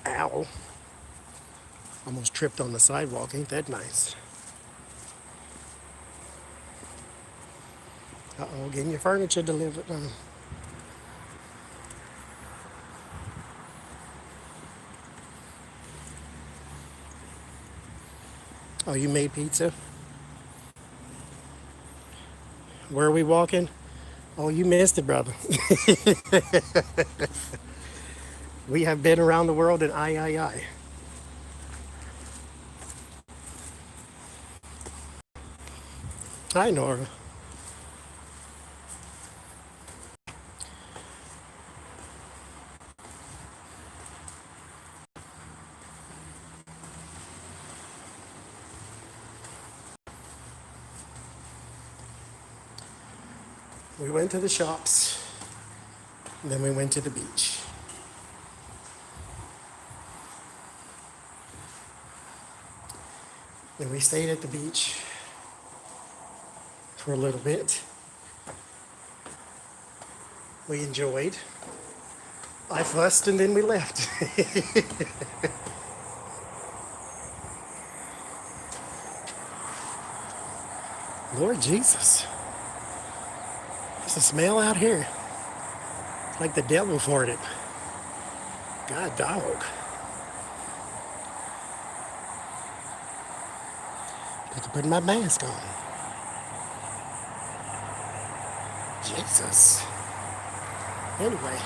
S1: Ow. Almost tripped on the sidewalk. Ain't that nice? Uh-oh, getting your furniture delivered. Oh, you made pizza? Where are we walking? Oh, you missed it, brother. We have been around the world in I. Hi, Nora. We went to the shops, and then we went to the beach. Then we stayed at the beach for a little bit. We enjoyed. I fussed and then we left. Lord Jesus. There's a smell out here. It's like the devil farted. God dog. Got to put my mask on. Jesus. Anyway.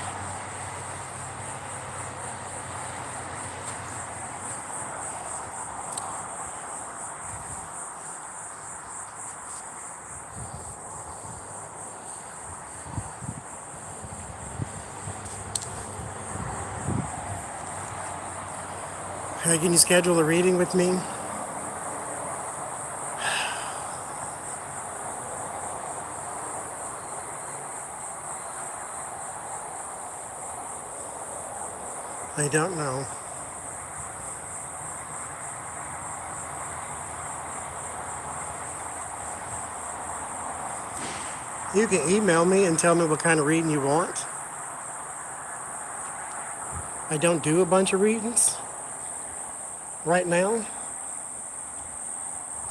S1: Hey, can you schedule a reading with me? I don't know. You can email me and tell me what kind of reading you want. I don't do a bunch of readings right now.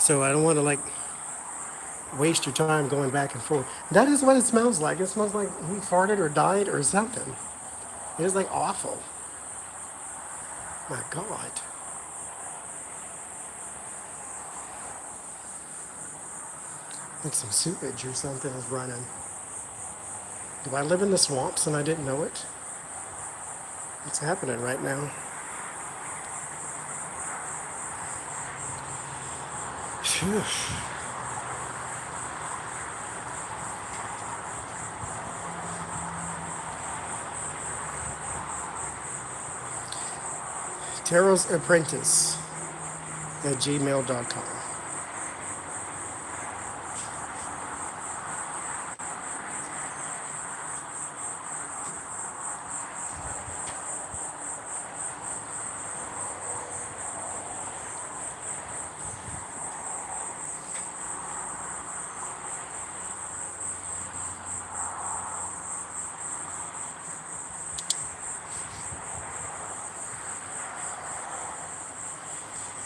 S1: So I don't want to like waste your time going back and forth. That is what it smells like. It smells like he farted or died or something. It is like awful. My God. Like some sewage or something is running. Do I live in the swamps and I didn't know it? What's happening right now? Phew. TarotsApprentice at gmail.com.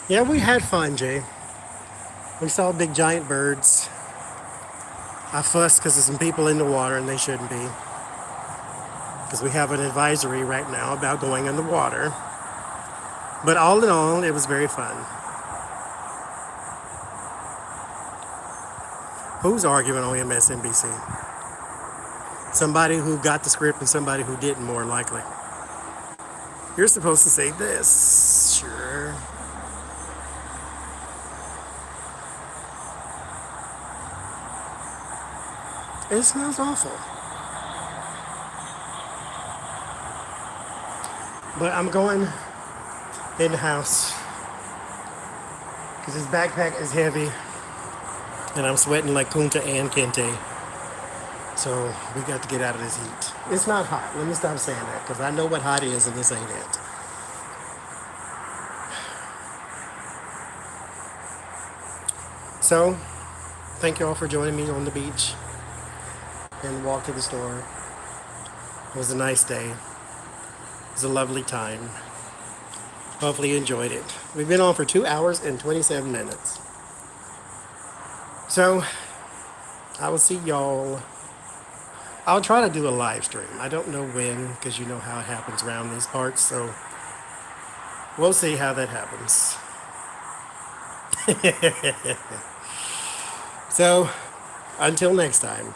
S1: Yeah, we had fun, Jay. We saw big giant birds. I fussed because there's some people in the water and they shouldn't be. Because we have an advisory right now about going in the water. But all in all, it was very fun. Who's arguing on MSNBC? Somebody who got the script and somebody who didn't, more likely. You're supposed to say this. Sure. It smells awful. But I'm going in the house because his backpack is heavy and I'm sweating like Kunta and Kente. So we got to get out of this heat. It's not hot. Let me stop saying that because I know what hot is and this ain't it. So thank you all for joining me on the beach and the walk to the store. It was a nice day. It was a lovely time. Hopefully you enjoyed it. We've been on for 2 hours and 27 minutes. So I will see y'all. I'll try to do a live stream. I don't know when because you know how it happens around these parts. So we'll see how that happens. So until next time.